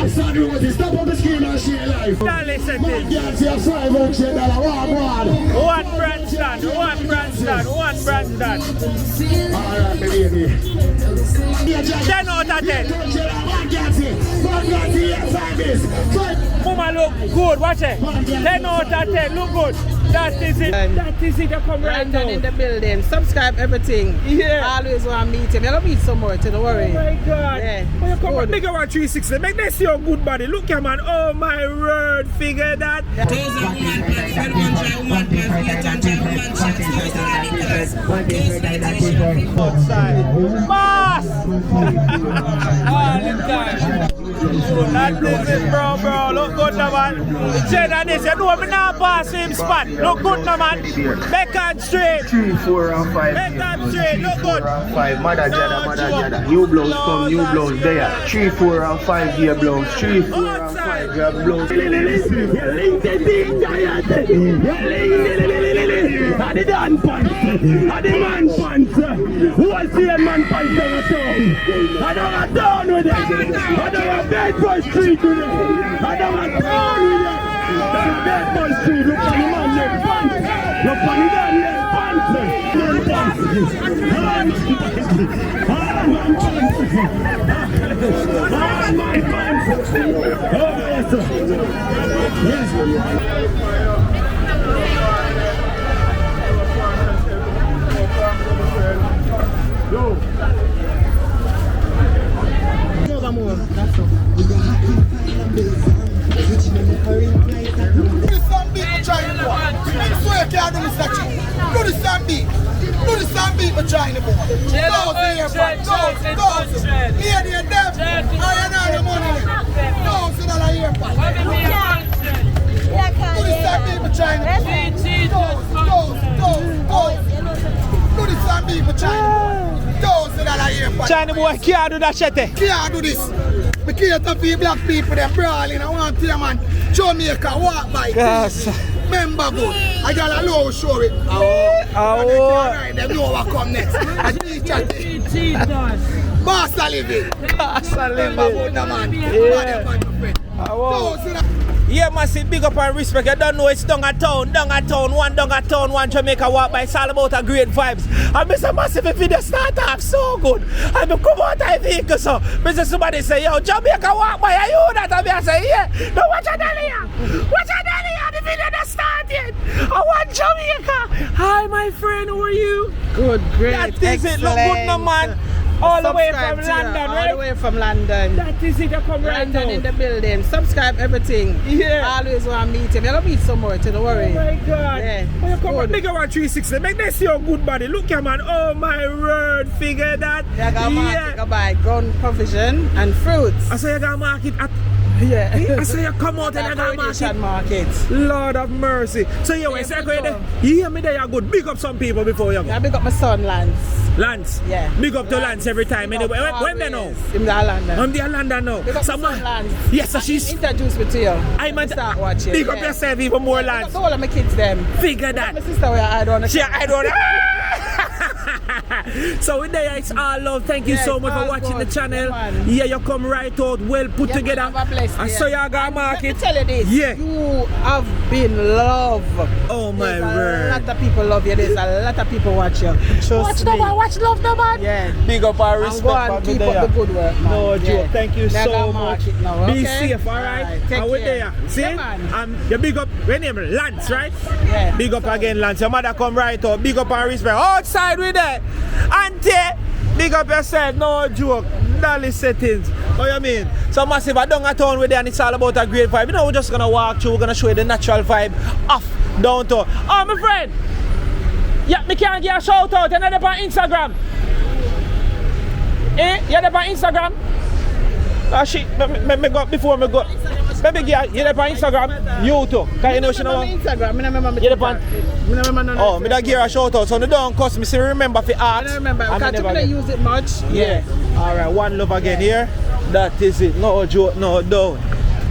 Son Rosie, stop on the screen and share life. Don't listen to it. Girls, you're $500, One Branston. Alright, baby. 10 out of 10. Mama look good, watch it. 10 out of 10, look good. That is it. That is it. I come right now. In the building. Subscribe everything. Yeah. Always want to meet him. You're going to meet some more, don't worry. Oh my God. Yeah. When you come back, bigger one 360. Make them see your good body. Look here, man. Oh my word. Figure that. Mass! All the time. That is it, bro. Look good, no, man. Jenna, this, you know, I'm not passing him spot. Look good, no, man. Back and straight. 3, 4, and 5. Back and straight. Look good. 5. Mother Jada. New blouse come, new blouse there. 3, 4, and 5 gear blouse. 3, 4, and 5 gear blouse. And the Dan pants, and the man pants. Who will see a man pants on a town? I don't have down with it. I don't have Bedford Street with it. I don't have down with it. Bedford Street, look on the man, your pants. Look on the Dan, your pants. Your pants. All man pants. All man pants. Oh, yes. Yes. Yo. That's all. Do the same beat for China boy. I swear you can't do this actually. Do the same beat. Do the same beat for China boy. Those here, those. Here they are deaf. I know the money. Those that are here. Do the same beat for China boy. Those. Do the same beat for China boy. Those that are here. China boy can't do that shit. Can't do this. Because you have to black people, them brawling. I want to man. Jamaica walk by. Yes. Remember good. I got a low show it. Alright, them know what come next. I teach at it. Basta living. Remember good, man. Yeah, massive big up and respect. You don't know it's down a town, one Jamaica walk by. It's all about a great vibes. And Mr. Massive, if video start off so good. And I come out of vehicle so. Mr. Somebody say, yo, Jamaica walk by, are you that? And I say, yeah. No, watch your dolly here. Watch your dolly here. The video that started. I want Jamaica. Hi, my friend, how are you? Good, great, that is it. Look good, no, man. All the way from London, right? All the way from London. That is it, I come right now. In the building. Subscribe everything. Yeah. Always want to meet him. You're going to meet some more, don't worry. Oh my God. Yeah. When you come back, bigger one 360. Make them see your good body. Look here, man. Oh my word. Figure that. You got market to buy ground provision and fruits. I say you got market at... Yeah. I say you come out and you got Coronation market. Market. Lord of mercy. So you say you hear me there, you're good. Big up some people before you go. Yeah, big up my son, Lance. Yeah. Big up to Lance every time. Anyway, when they know? I'm there London. I'm there London now. Big up my son, Lance. Yes, so she's... Introduce me to you. I'm at... Start watching. Big up yourself even more, Lance. Big up all of my kids, them. Figure that. My sister, I don't know. I don't know. So with there, it's all love. Thank you so much for watching the channel. Yeah, you come right out, well put together. I saw you got market. Let me tell you this. Yeah. You have been loved. Oh my word. A lot of people love you. There's a lot of people watch you. Watch the man, watch love the man. Yeah. Big up our respect. Go and keep up the good work, man. No joke. Thank you so much. Now, okay? Be safe, alright? Take With care. there. See? Yeah, you big up, your name Lance, right? Yeah. Big up again, Lance. Your mother come right out. Big up our respect. Outside with there. Auntie, big up yourself. No joke. Dolly settings. What you mean? So massive, I don't town with there and it's all about a great vibe. You know, we're just gonna walk through, we're gonna show you the natural vibe off downtown. Oh, my friend. Yeah, me can't give a shout out. You're not on Instagram. Eh? You're not on Instagram? Oh shit, me go before me go. Baby girl, you're on Instagram? You too. Cause you know she know. Instagram, I remember. You're on. Oh, me don't give her a shout out. So no don't cost me. See, remember for art. I remember. I don't use it much. Yeah. Alright, one love again here. That is it. No joke, no down.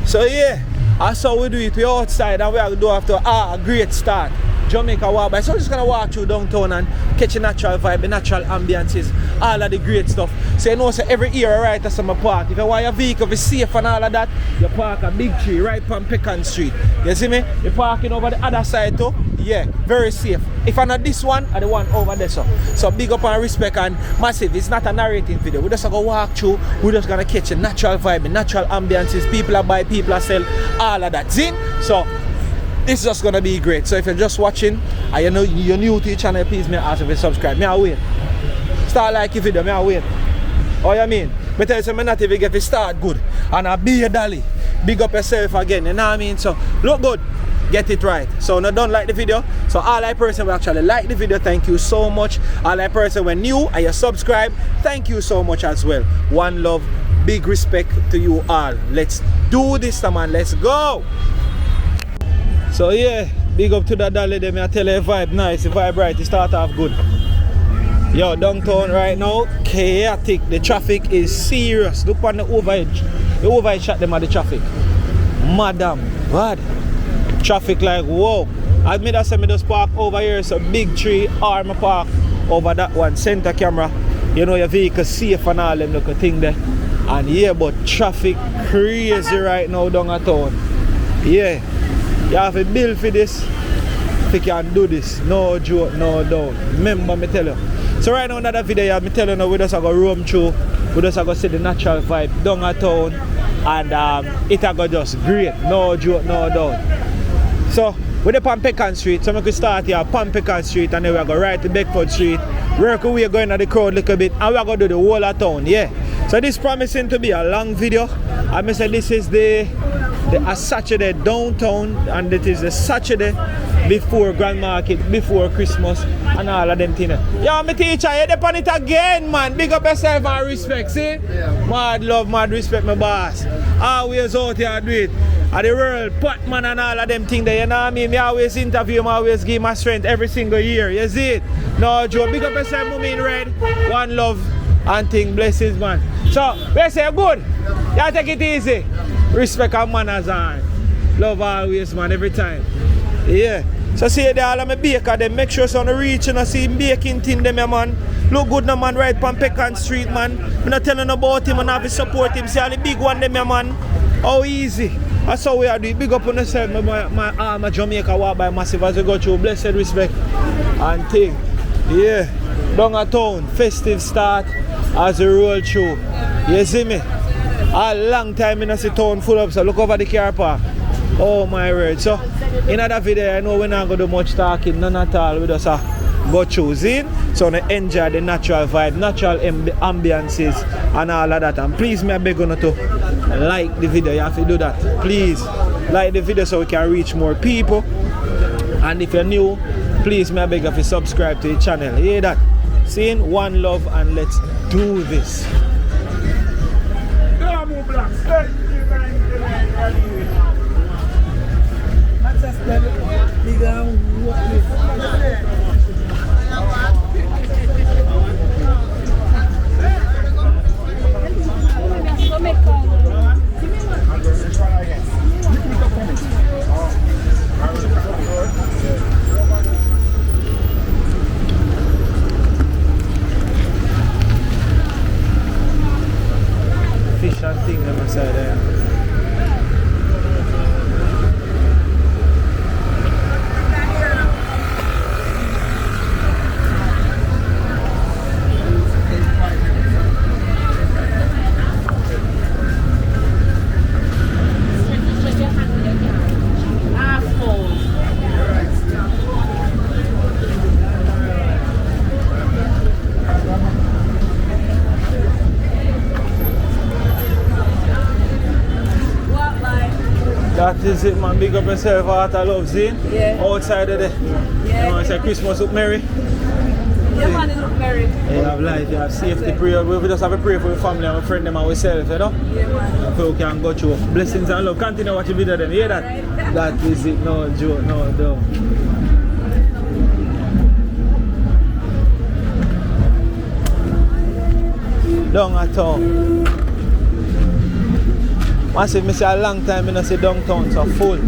So yeah, that's how we do it. We're outside and we have to do after a great start. Jamaica walk by. So we're just gonna walk through downtown and catch a natural vibe, the natural ambiances, all of the great stuff. So you know, so every year right at some park, if you want your vehicle be safe and all of that, you park a big tree right on Pecan Street. You see me? You're parking over the other side too. Yeah, very safe. If I'm not this one, I the one over there. So big up and respect and massive. It's not a narrating video. We're just gonna walk through. We're just gonna catch a natural vibe, natural ambiances. People are buy, people are sell, all of that. Zin? So it's just gonna be great. So if you're just watching and you know you're new to the channel, please may I ask if you subscribe. May I wait? Start like your video, may I wait? Oh you mean? But tell you something, not even get it start good. And I be a dolly. Big up yourself again, you know what I mean? So look good. Get it right. So now don't like the video. So all I person will actually like the video, thank you so much. All I person when new and you subscribe, thank you so much as well. One love, big respect to you all. Let's do this, man. Let's go. So yeah, big up to the dolly them. I tell you, vibe nice, the vibe right, it start off good. Yo, downtown right now, chaotic. The traffic is serious. Look on the overhead. The overhead shot them at the traffic. Madam, what? Traffic like whoa. I made us me just park over here, so big tree, arm park over that one, center camera. You know your vehicle safe and all them little thing there. And yeah, but traffic crazy right now down at town. Yeah. You have a bill for this. If you can do this. No joke, no doubt. Remember me tell you. So right now in that video, I'm telling you we just go roam through. We just go see the natural vibe down at town. And it go just great. No joke, no doubt. So, we're on Pecan Street, so we could start here on Pecan Street and then we're going to right to Beckford Street. Work away going at the crowd a little bit and we're going to do the whole of town, yeah. So this promising to be a long video. I say this is the Saturday downtown and it is the Saturday before Grand Market, before Christmas and all of them things. Yo, my teacher, you're up on it again, man. Big up yourself and respect, see? Yeah. Mad love, mad respect, my boss. Always out here do it. At the world, Patman and all of them things there, you know what I mean? Me always interview him, always give my strength every single year, you see it? No Joe, big up yourself, mommy in red. One love and thing, blessings, man. So, we say good. You take it easy. Respect and manners and love always, man, every time. Yeah. So see there all of my baker, them make sure so on the reach and I see him baking thing them, man. Look good no man right on Pecan Street, man. I'm not telling about him and have to support him. See all the big one them, man. How easy. That's how we are doing. Big up on yourself, my Jamaica walk by massive as we go through. Blessed respect and thing. Yeah. Down a town, festive start as we roll through. You see me? A long time in the town full up, so look over the car park. Oh my word. So in another video I know we're not going to do much talking, none at all. We just go choosing. So I enjoy the natural vibe, natural ambiances and all of that. And please me I beg you to like the video. You have to do that. Please like the video so we can reach more people. And if you're new, please me I beg you to subscribe to the channel. You hear that? Saying one love and let's do this. Fish and thing on the side there. That is it, man. Big up yourself, heart of love, see? Yeah. Outside of the, yeah. You know, it's like Christmas look merry. Yeah, man, it look merry. You have life, you have safety, prayer. We just have a prayer for your family and our friend them and ourselves, you know? Yeah, man. So we can go through blessings and love. Continue watching video then, you hear that? Right. That is it, no joke, no doubt. Down at town. I say, I see a long time I see downtown, so full.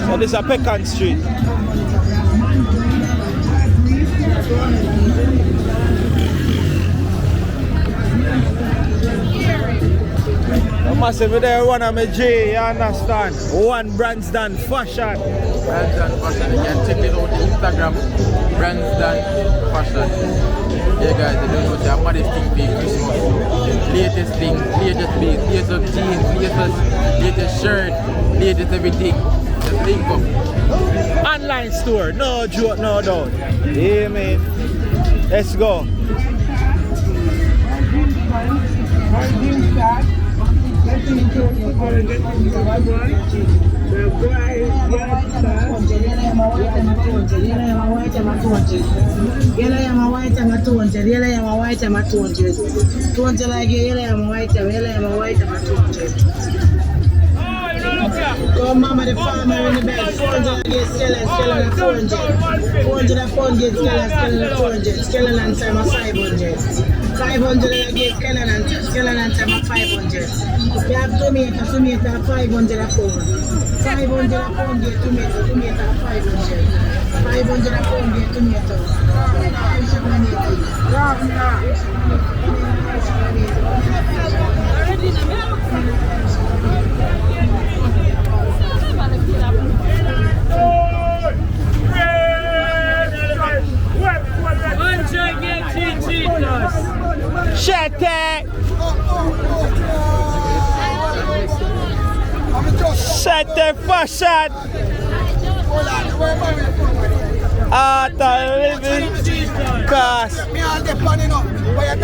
So this is a Pecan Street. Massive there, one of my J, you understand? One Branston Fashion. Branston Fashion, you can check it out on Instagram. Branston Fashion. Yeah guys, I don't know what's the maddest thing for Christmas. Latest thing, latest beat, latest jeans, latest shirt, latest everything. Just link up. Online store, no joke, no doubt. Yeah man. Let's go. Go mama the farmer in the bed, 400 against skeleton, 400. 400 upon get skeleton, 400. Skeleton and time 500. 500 against skeleton and time 500. We have tomato 500 upon. 500 upon get tomato 500. 500 upon get tomato. Shut it! Shut the fashion! Living cars.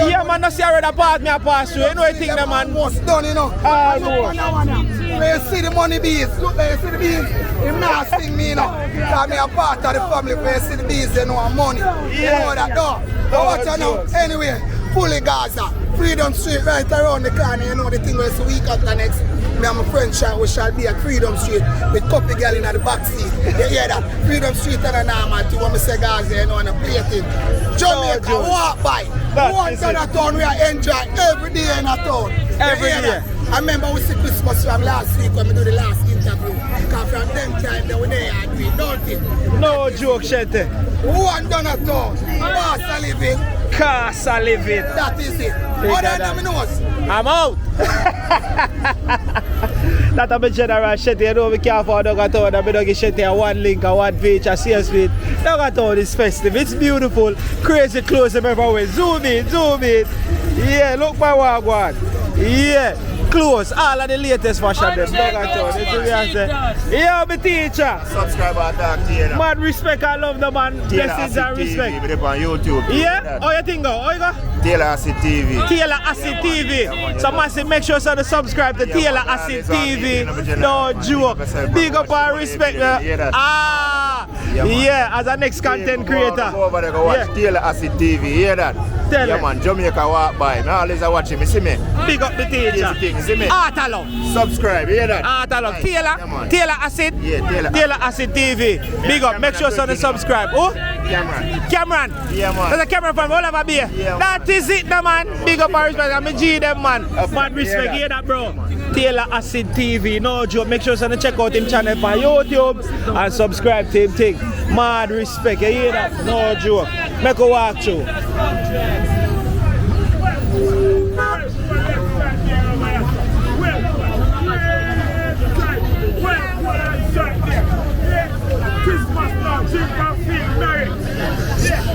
Yeah man, no see already pass me a pass through. You know you think the man Almost done, you know. almost. Where you see the money bees, look there, you see the bees. Him not sing me, you know. Because me a part of the family. Where you see the bees, you know, and money. You know that, though. But what you know, anyway, fully Gaza, Freedom Street right around the corner, you know the thing where it's a week after next. Me and my friend shall, we shall be at Freedom Street with couple girl in the back seat. You hear that? Freedom Street and a normal thing when we say Gaza, you know, and a plating. Jamaica, walk by. One to the town, we are enjoy every day in the town. Every You hear day. that? I remember we see Christmas from last week when we do the last interview. Because from them time they were there and we don't it. No joke, Shete. One done at all. Casa living. Casa living. That is it. Other than me knows. I'm out. That a bit general Shete, you know we can't afford Dogatown. I don't give Shete a one link, a one page, a CS feed. Dogatown is festive. It's beautiful. Crazy clothes them everywhere. Zoom in, zoom in. Yeah, look my wagwan. Yeah. Clothes, all of the latest fashion them. Dogatown. Yeah, my teacher. Subscribe and talk to you now. Mad respect, I love the man. Blessings and respect. TV, on YouTube. Yeah? How you think go? How you go? Taylor Acid TV. Taylor Acid TV. So massive, make sure to subscribe to Taylor Acid TV. No joke. Big up and respect. Ah, yeah, as a next content creator. Go over there, go watch Taylor Acid TV. Hear that? Tell Yeah him. man, Jamaica walk by. Me always watch him. You see me? Big up the teacher. See me? Artalong. Subscribe. Hear that? Artalong. Yeah, Taylor. man. Taylor Acid. Yeah, Taylor. Taylor Acid TV. Big up. Make sure to subscribe. Oh? Cameron. Cameron. Yeah, man. There's a camera from all over here. Yeah, That is it, the man. Big up and respect. I'm a G them, man. Mad respect. Yeah. Hear that, bro. Taylor Acid TV. No joke. Make sure to check out him channel on YouTube and subscribe to him thing. Mad respect. You hear that? No joke. Make a walk through. Christmas now, drink and feel merry.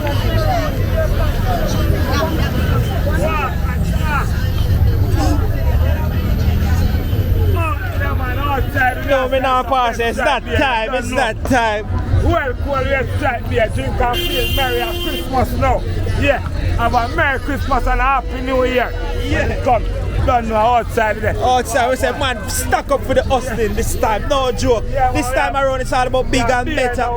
No, me now pass. It's that time. It's that time. Well, cool, let's try there. Drink and feel merry at Christmas now. Yeah, have a Merry Christmas and a Happy New Year. Yeah, come. Don't know outside there. Outside, we say, man, stack up for the hustling this time. No joke. Yeah, This time around, it's all about big and better.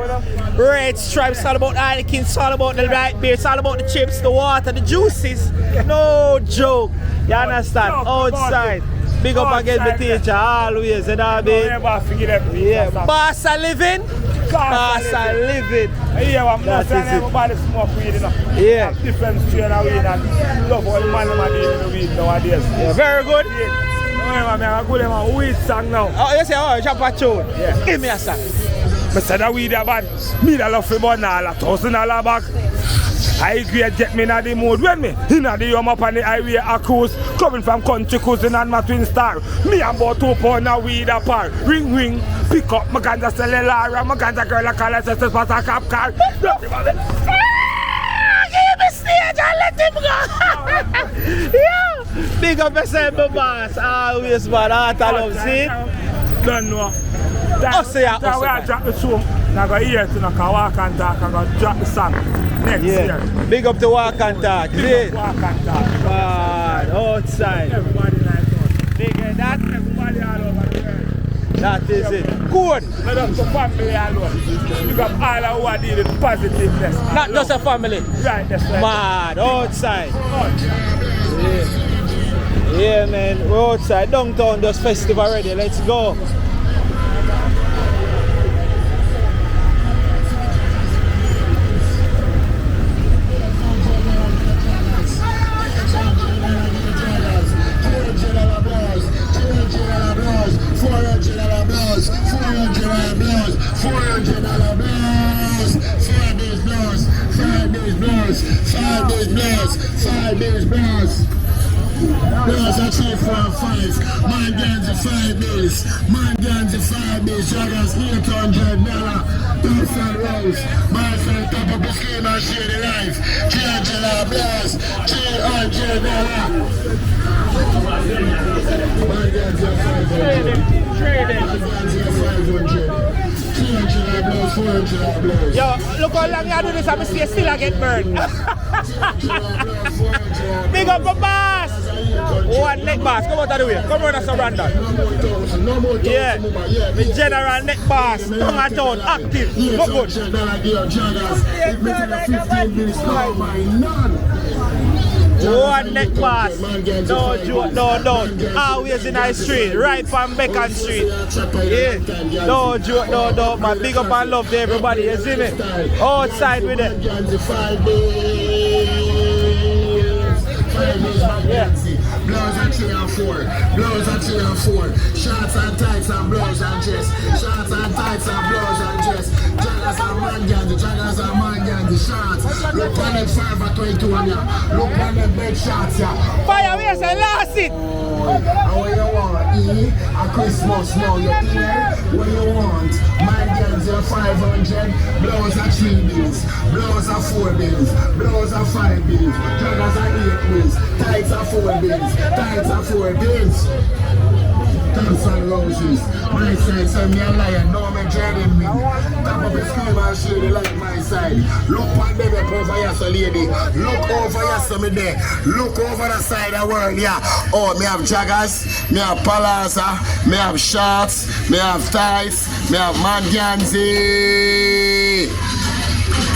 Red stripes, it's all about Heineken, it's all about the light beer, it's all about the chips, the water, the juices. No joke. You understand? Outside. Big up against the teacher, always. You know what I mean? Never forget them. Yeah. Bassa living. Bassa living. Yeah, I'm not That saying is it. everybody smoke weed, you know. Yeah. Have different strain of weed and love all the man them are doing the weed nowadays. Yeah, very good. Yeah. Remember, man, I'm going to weed song now. Oh, you say, oh, jump a tune. Yeah. Give me a song. I said that weed a bad. Me that love for burn all $1,000 bag. I grade get me in the mood when me in the yum up on the highway a cruise. Coming from country cruising and my twin star. Me about 2 pounds of weed a par. Ring ring, pick up my ganja cellular. My ganja girl a call us a spot a cop car. Give me stage and let him go. Yeah. Big up yourself, my boss. Always, man. Heart I love, see? Don't know. That way I drop the song. I go here to walk and talk. I go drop the song next year. Big up to walk and talk. Big up walk and talk. Man, outside. Everybody like us. Big up that. Everybody all over the world. That is it. Good. Not just the family alone. Big up all who are dealing with positiveness. Not just a family. Right, that's right. Man, outside. Yeah, man. We're outside. Downtown does festive already. Let's go. Blows are 3, 4, 5. Man guns are 5 bills. Man guns are 5 bills. Joggers $800. $200 rolls. Man friend top up the scheme and share the life. $300 blows. $300. Man guns are 500. Trading. Man guns are 500. $300 blows. $400 blows. Yo, look how long you do this and I still I get burned. Big up my boss. One neck boss, come out of the way. Come on, surrender. Yeah, the general neck boss. Come on, town, active. Look good. One neck boss. No joke, no doubt. Always in the street, right from Beacon Street. Yeah, no joke, no doubt, man. Big up and love to everybody, you see me? Outside with it. Yeah. Blows and 3 and 4. Blows and 3 and 4. Shorts and tights and blows and dress. Shorts and tights and blows and dress. Joggers and man gandy. Joggers and man gandy. Shorts. Look on them 5 and 22 on ya. Look on them big shots ya. Fire, where's the last it? And what you want? Eat a Christmas now. You hear? What you want? Man gandy are 500. Blows are 3 bills. Blows are 4 bills. Blows are 5 bills. Joggers are 8 bills. Tights are 4 bills. Tights are 4 bills. Guns and Roses. My side, send me a lion. No man dreading me. Top of the screen and share the light my side. Look on them up over here, so lady. Look over here, so me there. Look over the side of the world, yeah. Oh, me have joggers, me have palazza, me have shorts, me have tights, me have man ganzi.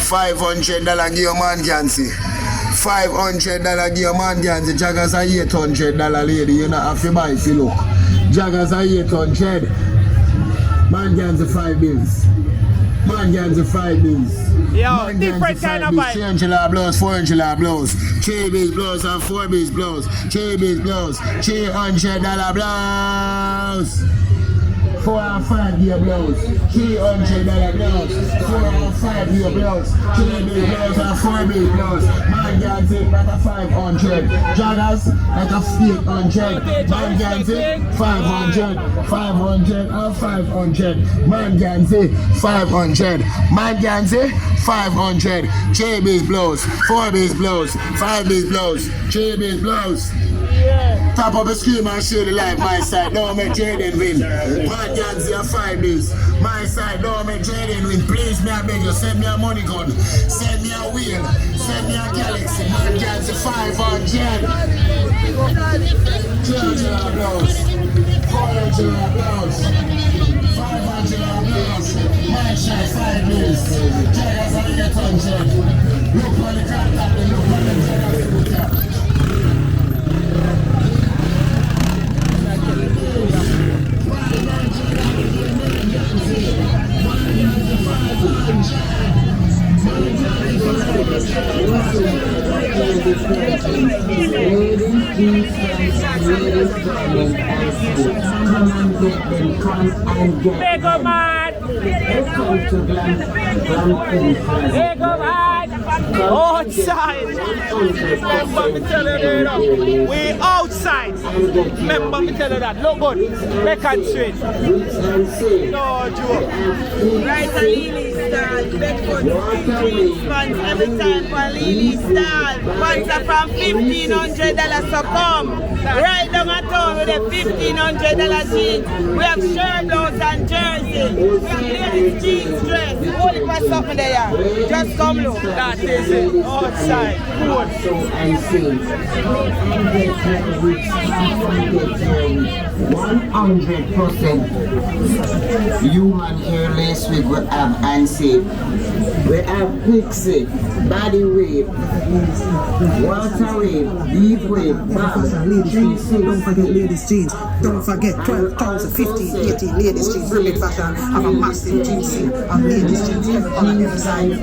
$500 give your man ganzi. $500 give your man ganzi. Joggers are $800, lady. You not have to buy if you look. Joggers are 800. Man ganzi 5 bills. Man ganzi 5 bills. Yo, different kind of vibe. $300 blows, $400 blows. 3 bills blows and 4 bills blows. 3 bills blows, $300 blows. 4 and 5 year blows, $300 blows. 4 and 5 year blows, 3 bills blows and 4 bills blows. Man ganzi like a 500. Joggers like a 800. Man ganzi 500. 500 and 500. Man ganzi 500. Man ganzi 500. 3 bills blows, 4 bills blows, 5 bills blows, 3 bills blows. Top of the screen and share the life. My side, no make trading win. Man ganzi are 5 bills. My side, no make trading win. Please, me I beg you, send me a money gun, send me a wheel, send me a galaxy. Man ganzi 500. $200 blows, $400 blows, $500 blows. My side 5 bills. Joggers are 800. Look on the contact, look on the joggers. Big up, man. Here go right. Outside. Remember me tell you that. We outside. Remember me tell you that. Look good. Bacon straight. No joke. Right on Lily stall, Bedford jeans pants every time for Lily stall. Pants are from $1,500 so come. Right down at town with the $1,500 jeans. We have shirt, blouse and jersey. We have ladies jeans dress. Only for something there. Just come look. That is it. Outside. Good. 100% human hair lace wig we have ANSI. We have pixie, body wave, water wave, deep wave, bag, Don't forget ladies jeans. Don't forget 12,000, 15, 18 ladies jeans. Remake fashion have a massive jeans of ladies jeans every color, every size.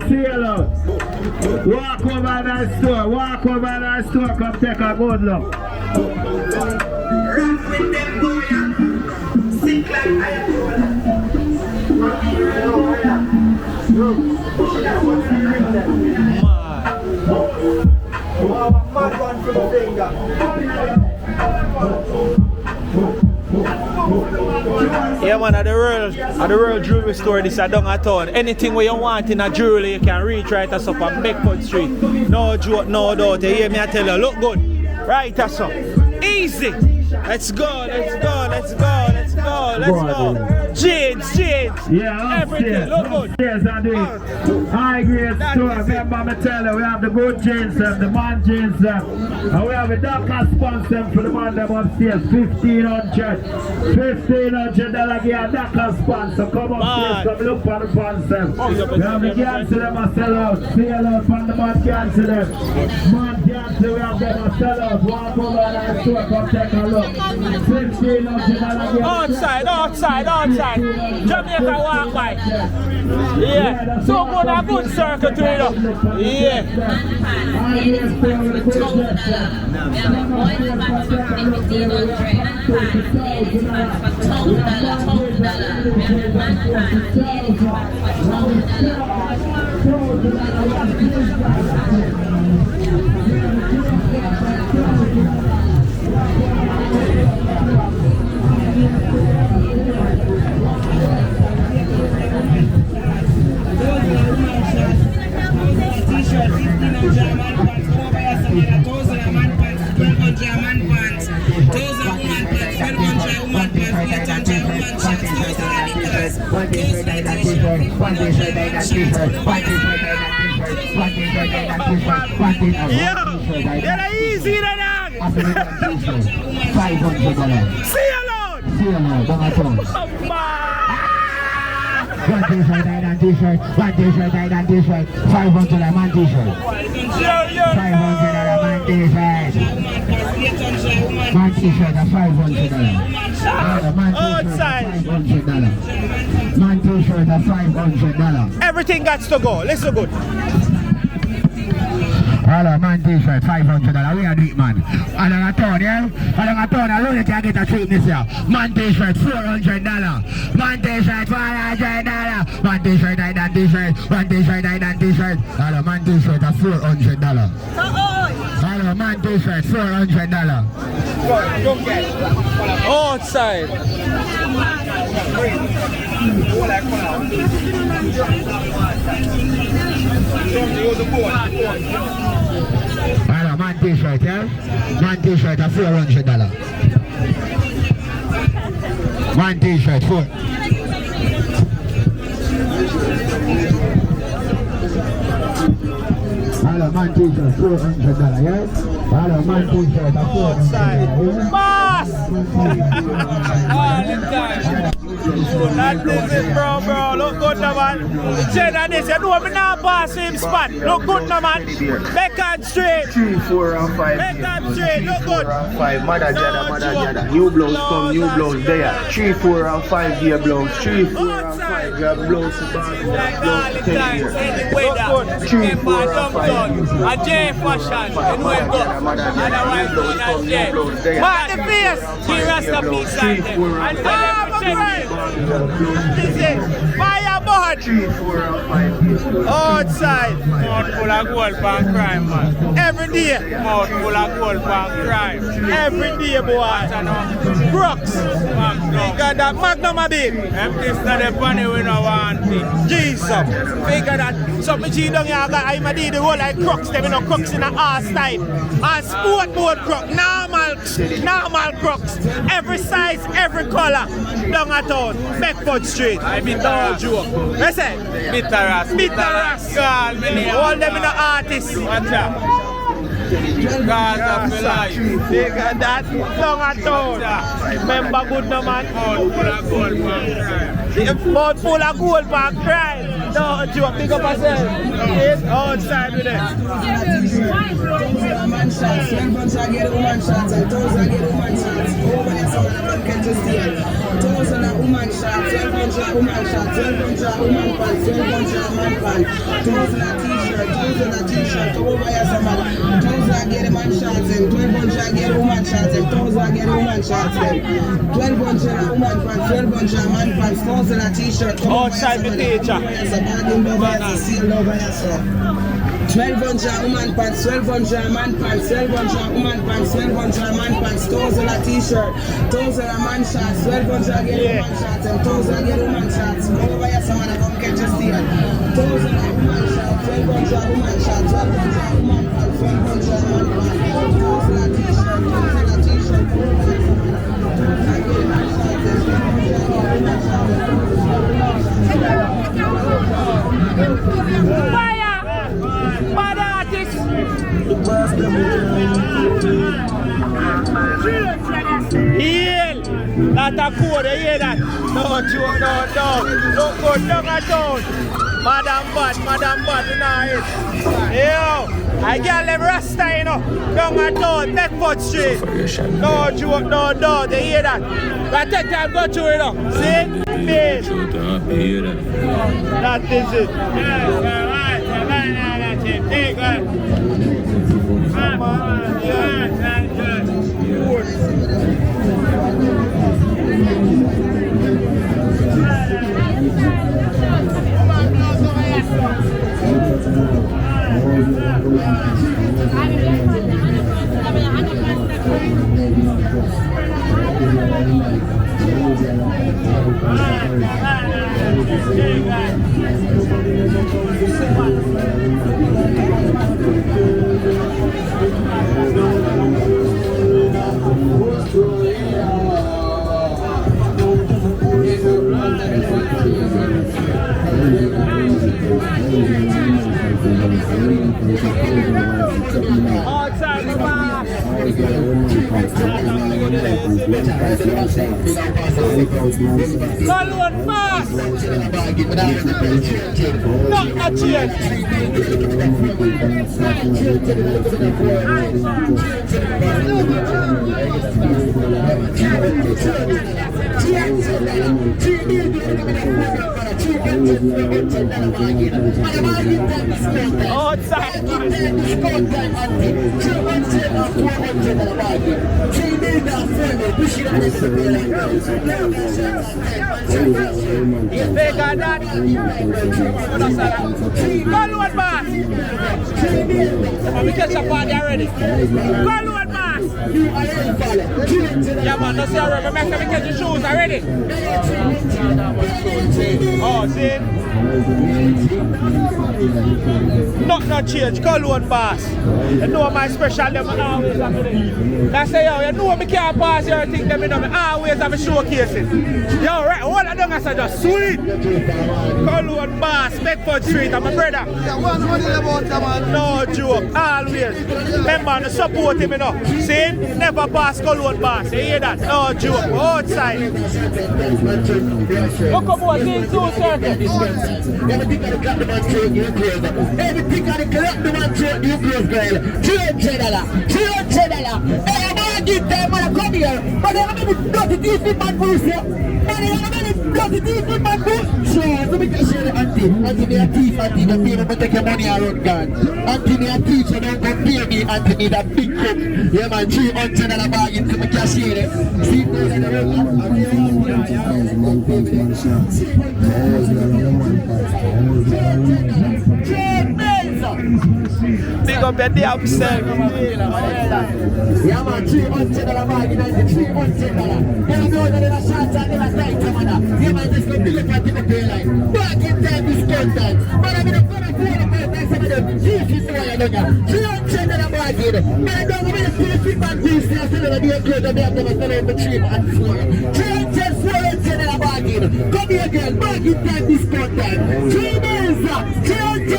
Seal out. Walk over that store, come take a good look. Rock with them boy and sick like Yeah man, at the Royal Jewelry Store, this is down at town. Anything where you want in a jewelry, you can reach right us up on Bedford Street. No joke, no doubt. You hear me, I tell you, look good. Right us up. Easy. Let's go. Jeans. Yeah, everything, look good. Yes, I do. High grade store. Remember me tell you, we have the good jeans, the man jeans, and we have a darker sponsor for the man them upstairs. $1,500 give a darker sponsor. Come upstairs, come look for the sponsor. We have the cancel them a sell out from the man cancel them. Man cancel, we have them a sell out. Walk over that store, come take a look. $1,500 Outside. Jamaica walk by. Yeah. So good, a good circle to it up. Yeah. You're easy than that. $500. See you alone. Don't at all. One t-shirt, $500 man t-shirt. $500 man t-shirt. Man t-shirt $500. Outside. Man t-shirt $500. Everything got to go. Listen good. Hello, man t-shirt $500. We are do it, man. Along a town, yeah? Along a town, alone you can get a treat this year. Man t-shirt $400. Man t-shirt $500. Man t-shirt Idan t-shirt. Man t-shirt Idan t-shirt. Hello, man t-shirt $400. Hello, man t-shirt $400. Outside. Hello, man t-shirt, yeah? Man t-shirt $400. Man t-shirt $400. Hello, man t-shirt $400, yeah? Hello, man t-shirt $400. Mass! That is it, bro. Look good, no man. Say that this, you know me now pass him spot. Look good, no man. Bacon straight. 3, 4 and 5. Bacon straight, look good. 4 and 5. Mother jada. New blouse come, new blouse there. 3, 4 and 5 gear blouse. 3, 4 and 5. 5, we have blows for Barbie, Like all blows the for 10 time, years. any weather. Remember, downtown, a J fashion, and we go. Otherwise known as J. Mark the face, he rest a piece on them. And fireboard! 3, 4, and 5 years. Outside. Mouth full of gold for crime, man. Every day. Mouth full of gold for crime. Every day, boy. Brooks. We got that Magnum a bit. If this not the funny, we don't want it. Jesus. Figure that. So, me see down here, I'm a the whole like crooks, them, you know, crooks in a ass type. A sport board crook, normal crooks. Every size, every color. Down at town, Beckford Street. I be no joke. Listen. Bitter ass. God, me All them in the artists. Watch out. God of my life. Figure that. Down at town. Remember good no man. Mouth full of gold for crime. Mouth full of gold for crime. No joke, pick up yourself. It's outside with it. Man shots, 12 bunch I get woman shots, and 1,000 get woman shots. Over there, someone can just steal. 1,000 woman shots, 12 bunch of woman shots, 12 bunch of woman pants, 12 bunch of man pants, 1,000 t-shirt, over here, someone. 1,000 get man shots, and 12 bunch I get woman shots, and 1,000 get woman shots, then 12 bunch of woman pants, 12 bunch of man pants, 1,000 t-shirt. Outside the teacher. 12 bunch of woman pants, 12 bunch of man pants, 12 bunch of woman pants, 12 bunch of man pants, 1,000 t-shirt, 1,000 man shots, 12 bunch of get woman shots, and 1,000 get woman shots. Over here, someone come catch a steal. 1,000 woman shots, 12 bunch of woman shots, 12 bunch of woman pants, 12 bunch of man pants, 1,000 t-shirt, 1,000 t-shirt. Fire! Bad artists! Heal! That's a code, you hear that? No joke, no. Don't go down at all. Madam bad, you know it. Yo, I get them Rasta, you know. Down at all, Beckford Street. No joke, no, you hear that? But take time, go through it, you know. See? Please. That is it. Outside the bar. Salute fast. Not a change. Outside. If they got that, go load boss. We catch a party already. Go load boss. Yeah man, don't see already. We catch the shoes already. Oh, see? Not change, go load boss. You know my special them always have it. I say yo, you know me can't pass your thing them, you know me always have a showcases. Yo, right, all of them I say just sweet. Go load boss, Beckford Street, I'm a brother. Yeah, what's funny about that, man? No joke, always. Remember to support him, you know. See, never pass go load boss. You hear that? No joke, outside. Look up what these two circles. Every pick of the clap the man trade new clothes. Every pick of the clap the man trade new clothes, girl. $300. $300. Hey, I'm gonna give them when I come here. But I'm gonna be dirty decent man for you. Does it eat with my book? Sure, so we can share the auntie. Auntie, me a thief, auntie, the pay me to take your money around God. Auntie, me a thief, so don't come pay me. Auntie, me that big cook. Yeah, man, $300 bargain, so we can share it. See, no, that Big up your damn self. Yeah, man, $300 bargain, auntie, $300. You know that in a short time, in a tight time, man. Yeah, man, this is the biggest part of the pay line. Bargain time is content. Man, I'm going to come and go to the place, some of them, if you know you're doing it. $300 bargain. Man, I don't want to pay $50 and $50 and $7 and $8 and $8 and $3 and $4. $400 bargain. Come here again, bargain time is content. 3 days, $300.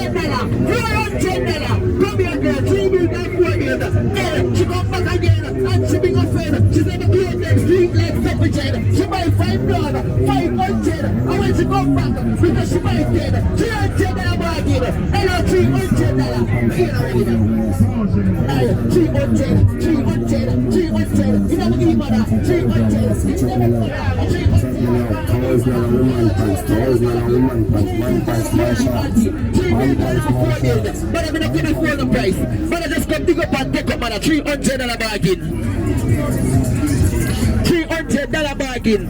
$400. Come here again, 3 days and 4 days. Hey, she come back again and she bring a friend. She said the clothes them street like separated. She buy $5, $500. And when she come back, because she buy $10, $300 bargain. Hello, $300. Here already now. Hey, $300. You never give me that. $300. It's never for that. But I'm gonna give it for the price. But I just come dig up and take up man a $300 bargain. $300 bargain.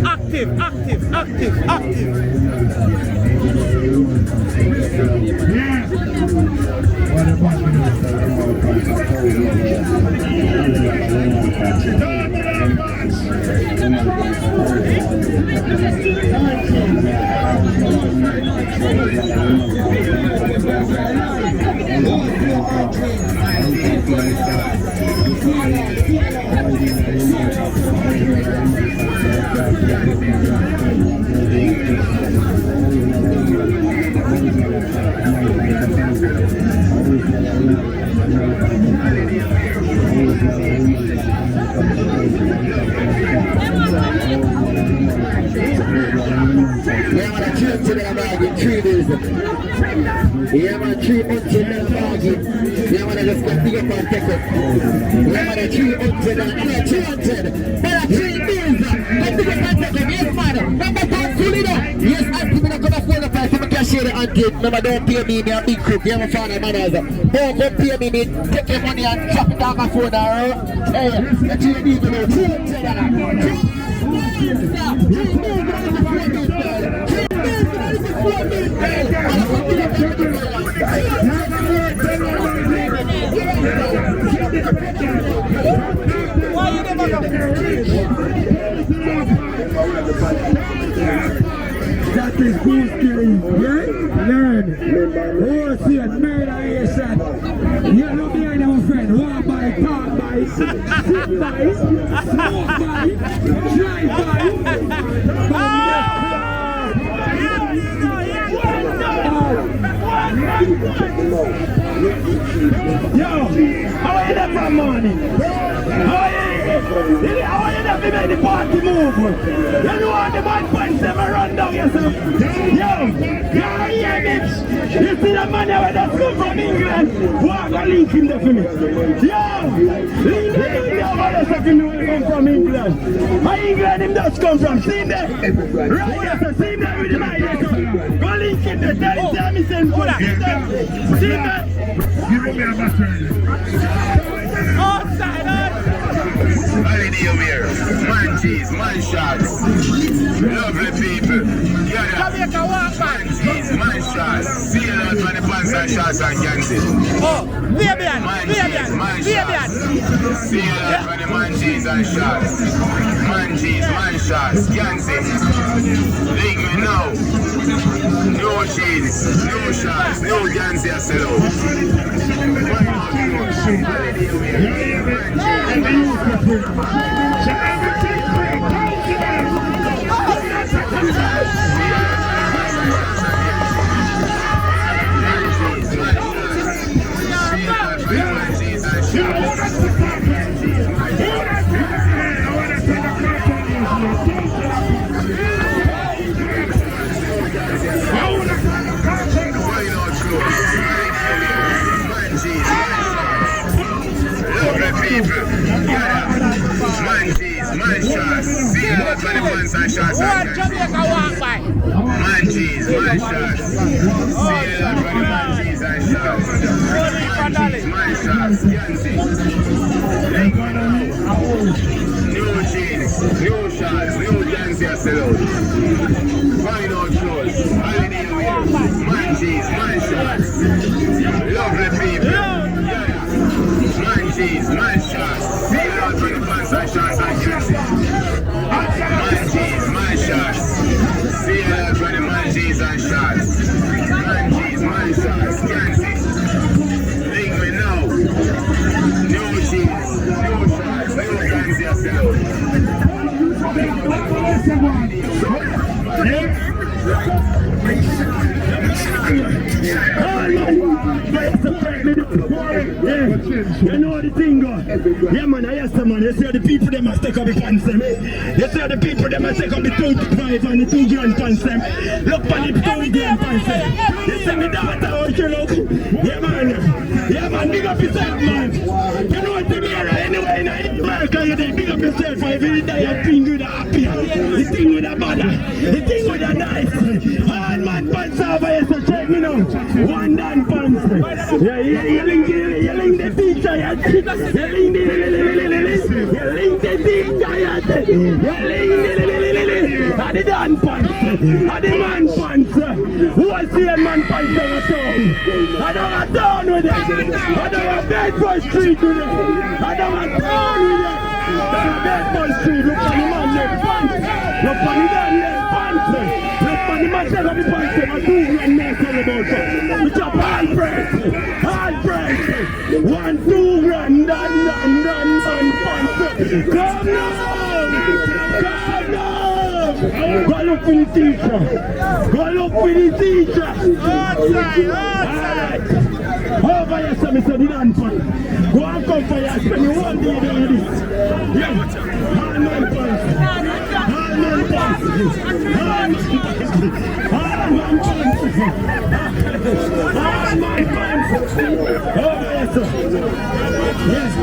Active. Yeah, man, $300 bargain. Yeah, man, I just got to get my ticket. Yeah, man, $300. But a 3 bills. Let's get my ticket. Yes, man. Number 10, Sulino. Yes, auntie, me not gonna afford the price. I can't share the auntie. Remember, don't pay me. Me a big crook. Yeah, my father, man, don't come pay me. Me take your money and drop it off my phone. Hey, that's $3 bills. Why you never go? That is good skilling, yeah? Learn. Oh, see it, murderation. You know behind our friend, walk by, talk by, sit by, smoke by, drive by. Yo, how are you there from morning? How are you there to make the party move? You know how the man punch them and run down yourself? Yo, you're here, bitch. You see the man that just come from England? Walk and link him there for me. Yo, link him over there so you know he come from England. How England him just come from? See him there? Right here, so see him there with the man there. Go link him there, tell him me send for that. See him there? Give him a battery. Outside. Holiday wear, man cheese, man shots, lovely people. Jamaica walk back. Man cheese, man shots, see out when the pants and shots and Kingston. Oh, Vybz. See out when the man cheese and shots. Man cheese, man shots, Kingston. Link me now. No cheese, no shots, no Kingston sell out. Lovely people, man cheese, man shots. See you about 20 months and shots. What Jamaica walk by? Man cheese, man shots. See you about 20 man cheese and shots. Man cheese, man shots. New cheese, new shots, new dance salute. Fine out shows, holiday wear. Man cheese, man shots. Lovely people. Man cheese, man shots. See you out 20 months and shots and man cheese, man shots. See you out 20 man cheese and shots. Man cheese, man shots. Can't see. Link me now. New cheese, new shots, new dance salute. You know the thing go. Yeah man, I ask them man, you see the people them must take up the pants them. You see the people them must take up the 25 and the 2 grand pants them. Look on the 2 grand pants them. You see me daughter how she look. Yeah man, big up yourself man. You know what the mirror anyway in America you big up yourself. Every day you think with a happy, you think with a bother, you think with a nice. All man pants over here so check me now. One dan pants. Yeah, you link the teacher, you link the teacher, the dan pants, the man pants. Who I see a man pants on a town? I don't have down with it. I don't have Bedford Street with it. I don't have down with it. I don't have Bedford Street. Look on the man left pants. Look on the man left pants. Look on the man left pants. I do run there for about it. We chop hard press. 1, 2 grand, dan pants. Come now! Go look for the teacher. Go look for the teacher. Outside. Over here, so Mr. the dan pants. Go and come for you. Spend you 1 day doing this. Yeah. All man pants. Over here, sir. Yes.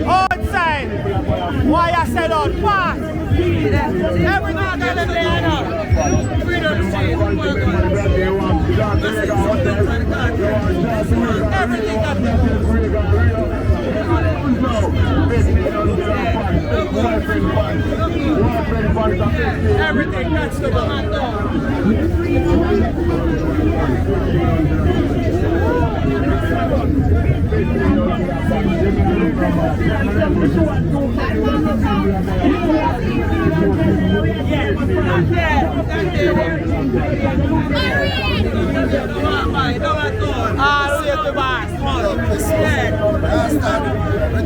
Outside. Why I said out fast. Everything I got in there now. We don't see it. Everything got there. Everything that's the one.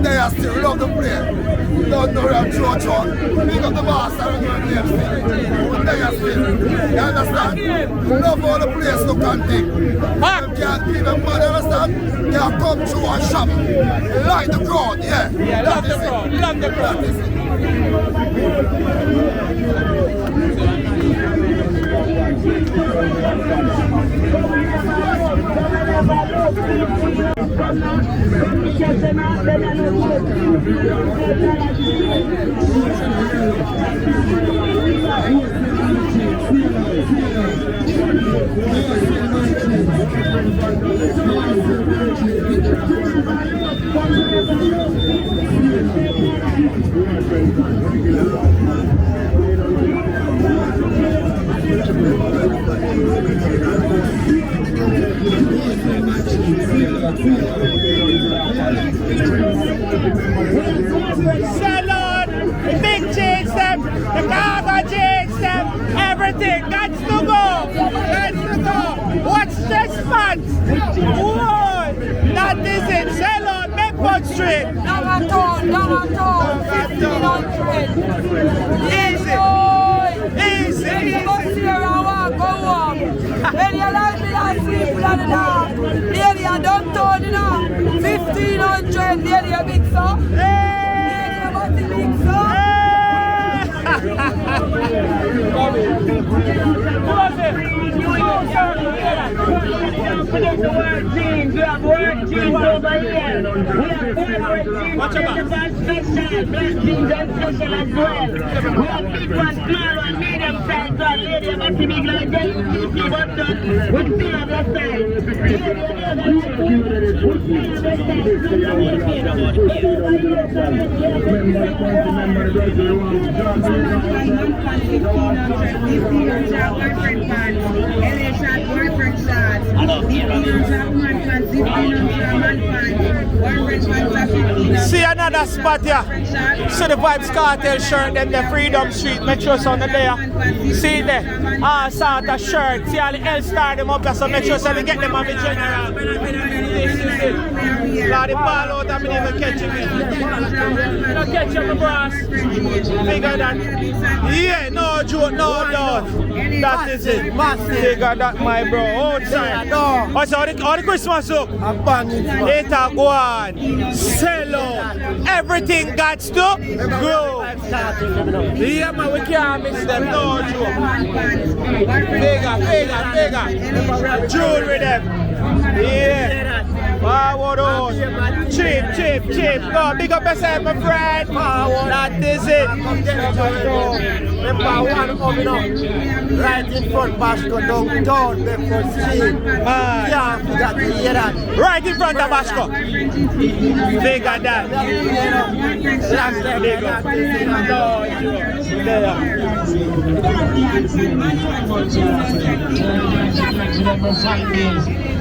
They are still love the play. Don't know that George on. Pick up the boss and they are still. You understand? Love all the players to continue. Them can't be the man, understand? Can't come through and shop. Like the crowd, yeah. Yeah, love the crowd. Love the crowd. Salon, big change them, the cargo change them, everything. Got to go. Watch this man. Whoa, that is it. Salon, Maple Street. Down at all, 1500. Easy. Easy. Go home. Lady, I like me like people on the dog. Lady, I don't turn it up. 1500. Lady, a big so. Lady, a big so. Forget the word jeans, we have word jeans over here. We have favorite jeans, special, black jeans and special as well. We have big one, small one, medium size one, lady about to big like that, you want that, we still have that size. See another spot here. See the Vybz Kartel shirt and the Freedom Street. Make sure it's on the there. See there. All sort of shirt. See all the L-Star them up there. So make sure so we get them on the general. Lord, the ball out and we never catch him. No catch him, brass. Figure that. Yeah, no joke, no doubt. That is it. Figure that, my bro. Outside. Oh, so all the Christmas look. Later, go on. Sell out. Everything got to go. Yeah, man, we can't mix them. No joke. Bigger. Jewelry them. Yeah. Forward on. Cheap. Go, big up yourself, my friend. That is it. Number one coming up. Right in front, Basco, downtown, Bedford Street. Yeah, forgot to hear that. Right in front of Basco. Figure that.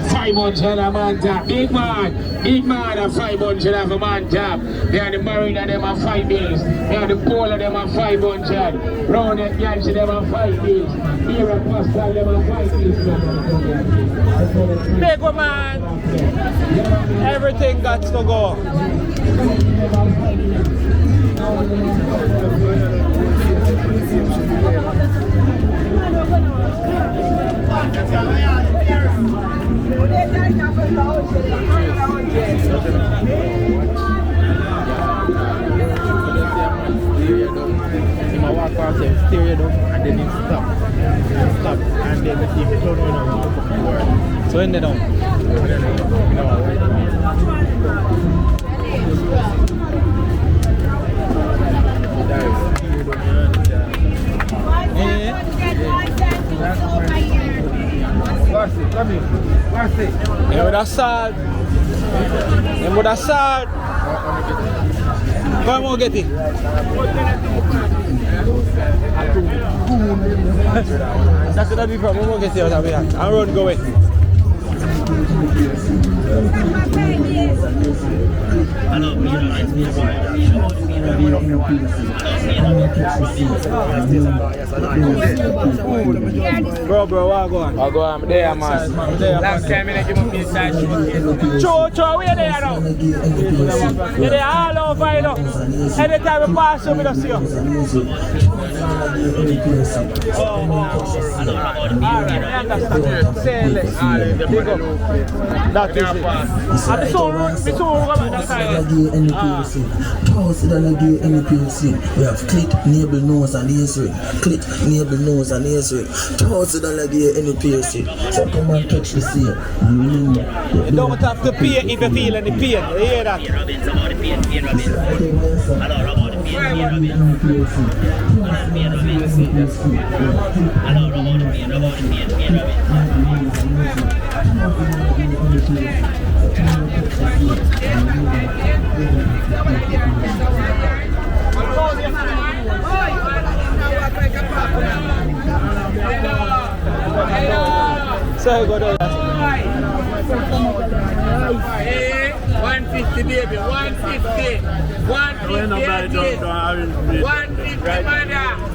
$500 a man tap. Big man a $500 a man tap. They are the marina, them are 5 bills. They are the polar, them are 500. Round and Yancy, them are 5 bills. Here at Pascal, them are 5 bills. Big man. Everything got to go. He walk past him, steer it up, and then he stop, and then he turn around. So in the down. They would have salt. Come on, get it. That's what I be from. Come on, get it out of here. And run, go away. Bro, what go on? I'll go on, there, man. Last time I give him this side. Cho, where they are now? They're all over, you know. Anytime we pass you, we don't see you. Alright, I understand. Say less. Big up. That is it. And the soul run back that side. $1,000 we have clit, navel, nose and ears ring. Clit, navel, nose and ears ring. $1,000 any piercing. So come and touch the seal. You don't have to pay if you feel any pain. You hear that? So go there. 150, baby. 150. 150, auntie. 150, mother. 150, mother.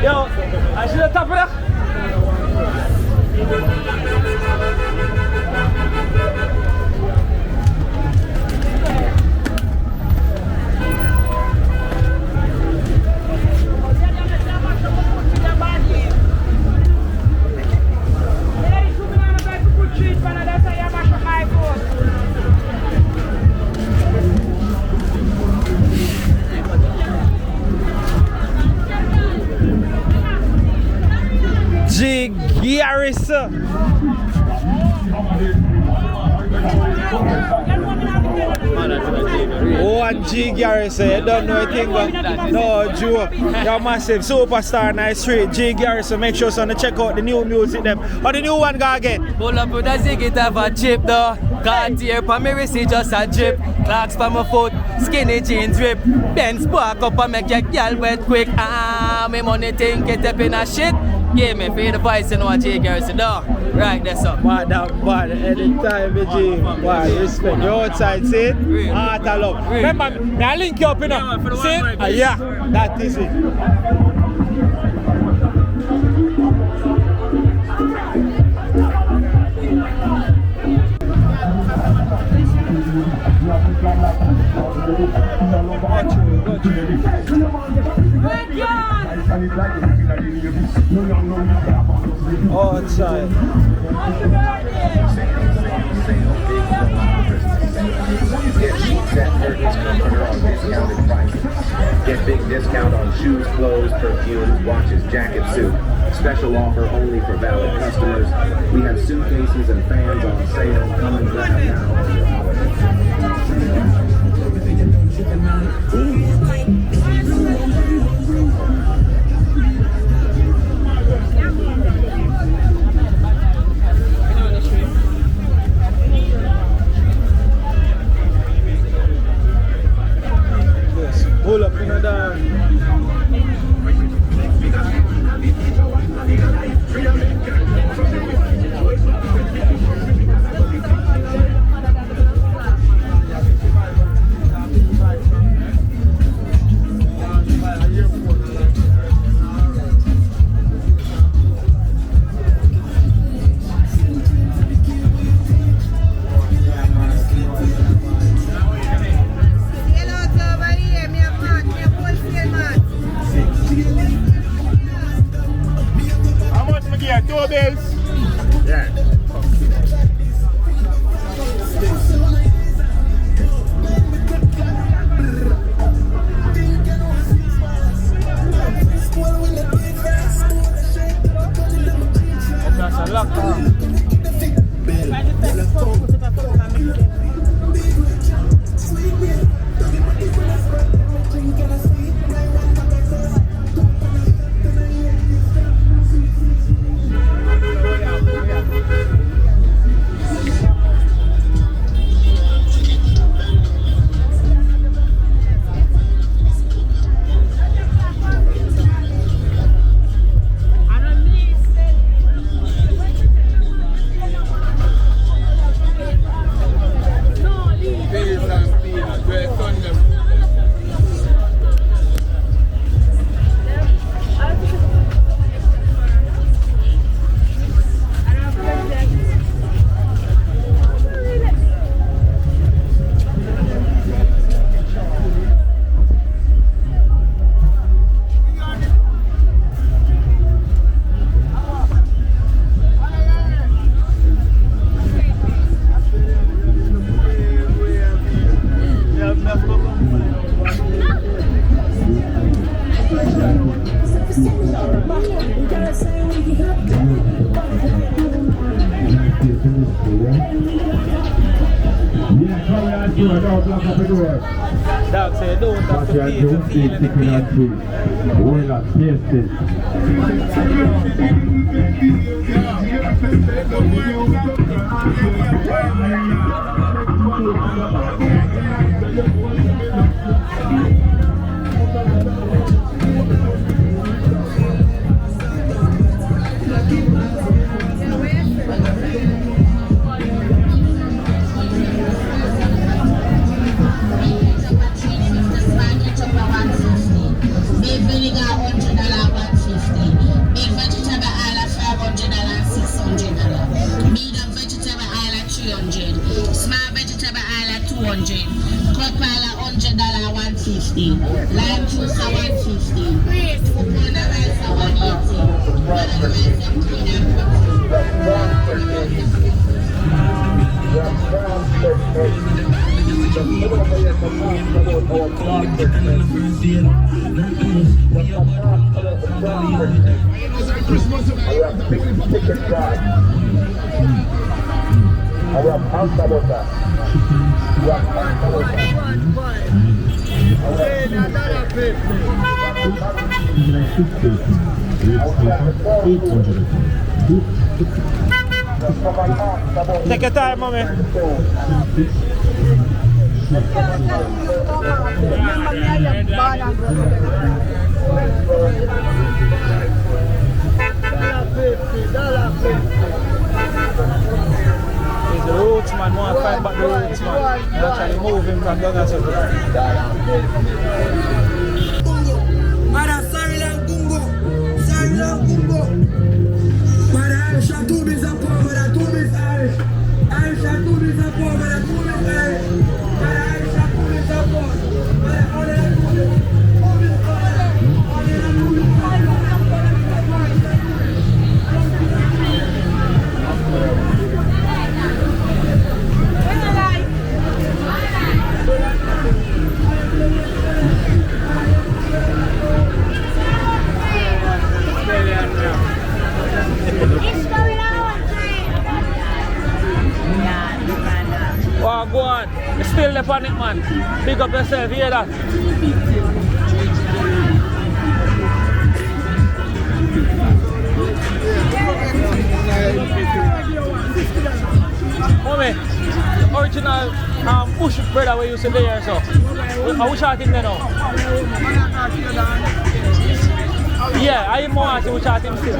Yo, I should have top of that. Garris. Oh, and G Garris, you don't know a thing, but no, Joe, you're a massive superstar in the street. G Garris, make sure to check out the new music them. Or the new one go again. Pull up with a ziggy have a chip though. Can't hear for me receipt just a drip. Clocks for my foot, skinny jeans drip. Benz spark up and make your girl wet quick. Me money think get up in a shit. Give me for the voice and what J Garrison do. Right, that's up. Bad, anytime, G. Bad, respect. You're outside, see it? Heart of love. Remember, I link you up, you know. See it? Yeah, that is it. Outside. Get big discount on shoes, clothes, perfumes, watches, jackets, suit. Special offer only for valid customers. We have suitcases and fans on sale. Come and grab now. Pull up in the Yeah, come here and do it. Don't block up the door. Dog say don't have to But you feel don't the feel pain. chicken and cheese. Well, taste it. Big vinegar $100, $150. Big vegetable island $500, $600. Medium vegetable island $300. Small vegetable island $200. Crop island $100, $150. Lime juice $150. Coconut rice $180. Banana rice Take your time, mommy. He's the roots man, want to fight back the roots man. Actually move him from down there. Mara sorrel and gungo, sorrel and gungo. Mara Irish and two bits of poor, Mara two bits Irish. Irish and two bits of poor, Mara two bits Irish. Mara Irish and two bits of poor, Mara all and two bits. Oh, go on. Still the panic, man. Big up yourself, hear that? Mommy, original bush brother we used to do here, so. I wish I think they know. Yeah, I more to wish I think still.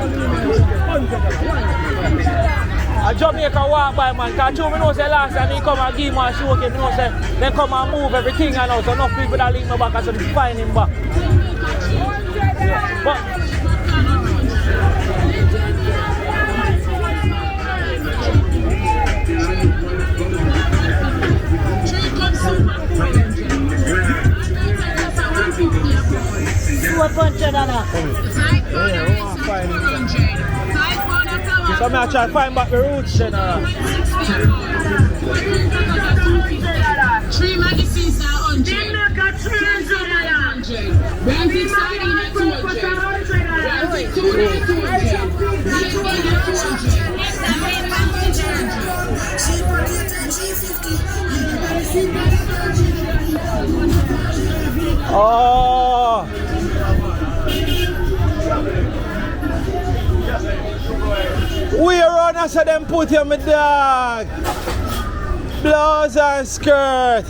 A Jamaica walk by man, because you know say last time he come and give me a show, you know say they come and move everything and all, so enough people that leave me back and so they find him back. But so I'm trying to find back the roots, general. 3 magazines are 100. Jamaica 300. Branding sardine at 200. Branding tuna at 200. Oh! We run as them put here, my dog. Blouse and skirt.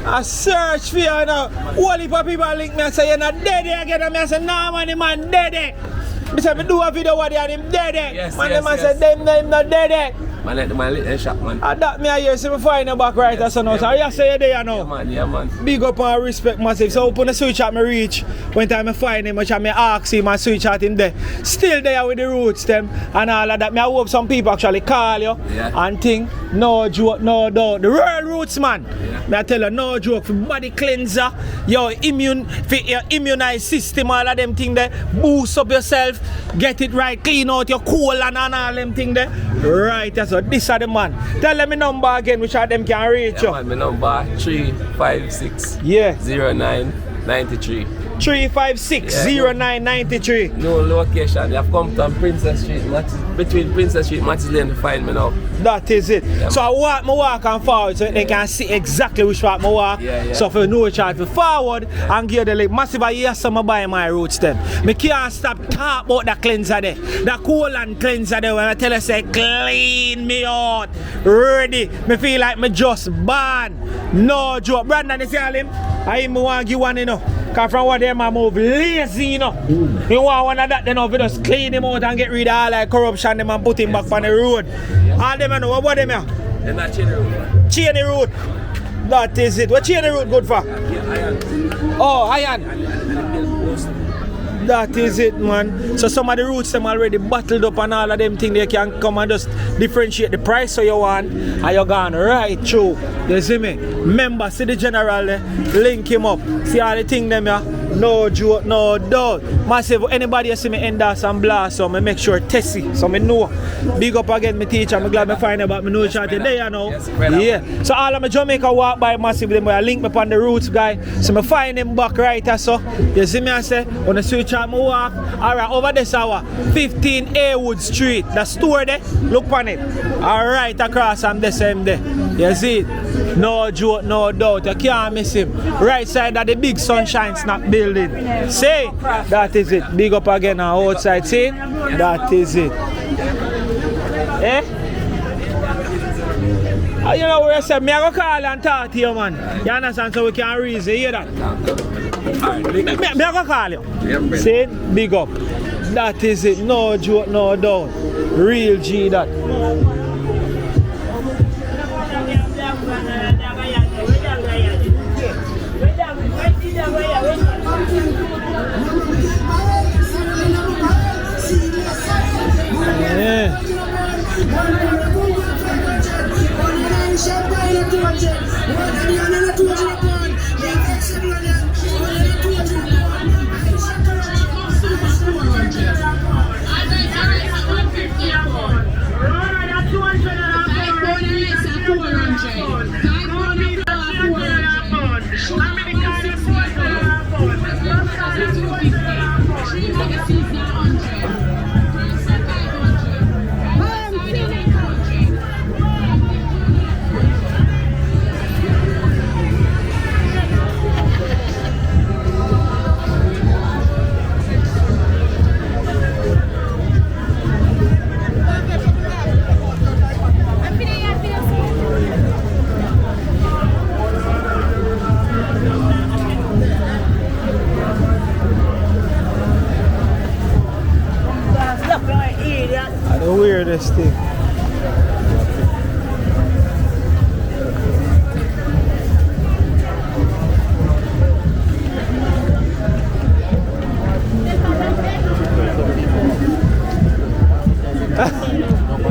I search for you now. All the people link me and say, you're not dead again. And I say, no, man, the man dead. I say, I do a video where they are him dead. Yes, man, yes, the man yes. say, them not dead. Man, let the man lit the shop, man. I that me a year, see me find you back right as now. So you say you're there now. Yeah, man. Big up and respect massive. So open the switch at me reach. When time I find him, which I me ask him and switch at him there. Still there with the roots them and all of that. Me I hope some people actually call you and think, no joke, no doubt. The real roots man. Me I tell you, no joke for body cleanser, your immune, for your immunized system, all of them thing there. Boost up yourself, get it right, clean out your colon and all them thing there. Right, that's what this are the man. Tell them my number again, which of them can reach you. Man, my number 356 09 93. 356-0993. No location. You have come to Princess Street, between Princess Street and Mattis Lane to find me now. That is it. Yeah, so I walk and forward so they can see exactly which part I walk. Yeah. So if you know which part to forward and give the like massive yes, some buy my roots then. Me can't stop talk about the cleanser there. The colon cleanser there when I tell you say clean me out. Ready. Me feel like me just born. No joke. Brandon, you see all him? I want to give one, you know. Because from what them I move lazy, you know. You want one of that, then we just clean him out and get rid of all like corruption them and put him back on the road. All them I know, what about them here? They're not chain the road. Chain the road. That is it. What chain the road good for? Iron. Oh, iron. That is it, man. So some of the roots them already bottled up and all of them things they can come and just differentiate the price so you want and you're gone right through. You see me? Remember, see the general there, link him up. See all the things them here. No joke, no doubt. Massive, anybody you see me endorse and blast so I make sure testy so I know. Big up again my teacher, I'm glad I find about me know chat today, you know. Yes, yeah. So all of my Jamaica walk by massive them where I link me upon the roots guy. So I find him back right so. You see me I say, when I switch out my walk, alright, over this hour, 15 Awood Street, the store there, look on it. Alright, across from the same day. You see it? No joke, no doubt, you can't miss him. Right side of the big sunshine snap building. See? That is it. Big up again on outside, see? That is it. Eh? You know what I said? Me I go call and talk to you, man. You understand? So we can reason, you hear that? Me I go call you. See? Big up. That is it. No joke, no doubt. Real G that. Yeah. The weirdest thing.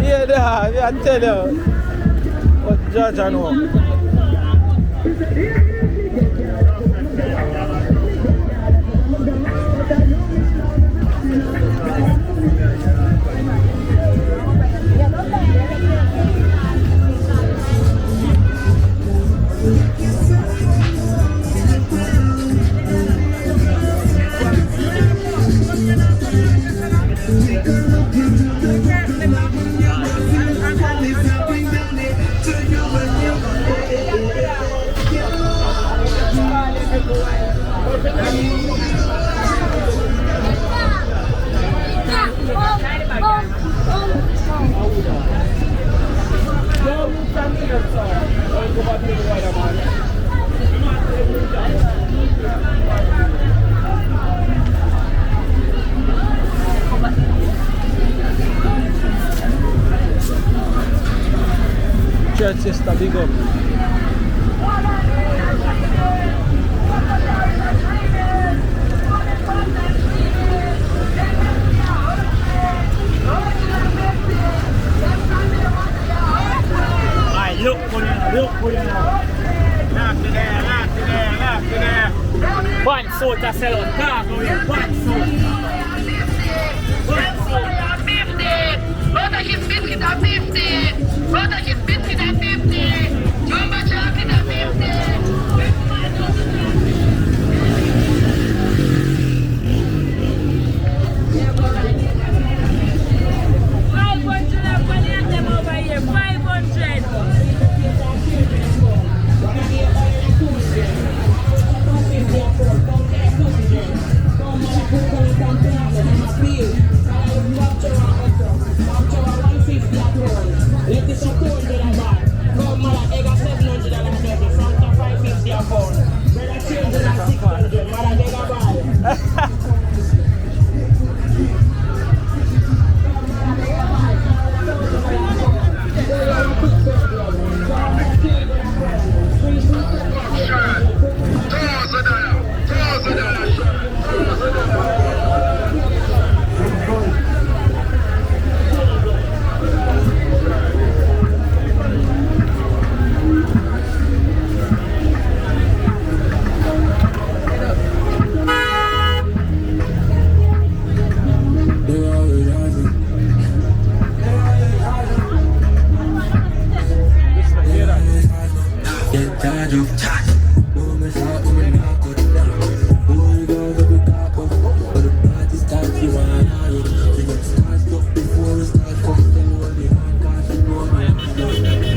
Yeah, I tell you what Judge I know. Church sister, big up. Look for them, look for them. Lock to there, lock to there, lock to there. One soul to sell out, cargo here, one soul. One soul. 50. Brother, his biscuit at 50. Brother, his biscuit at 50. Jumbo chocolate at 50. get charged of. Don't mess up with me, not cut down. All the girls up with top off, but the party starts you want to. So you start stuff before we start come tell all the man cause you know me.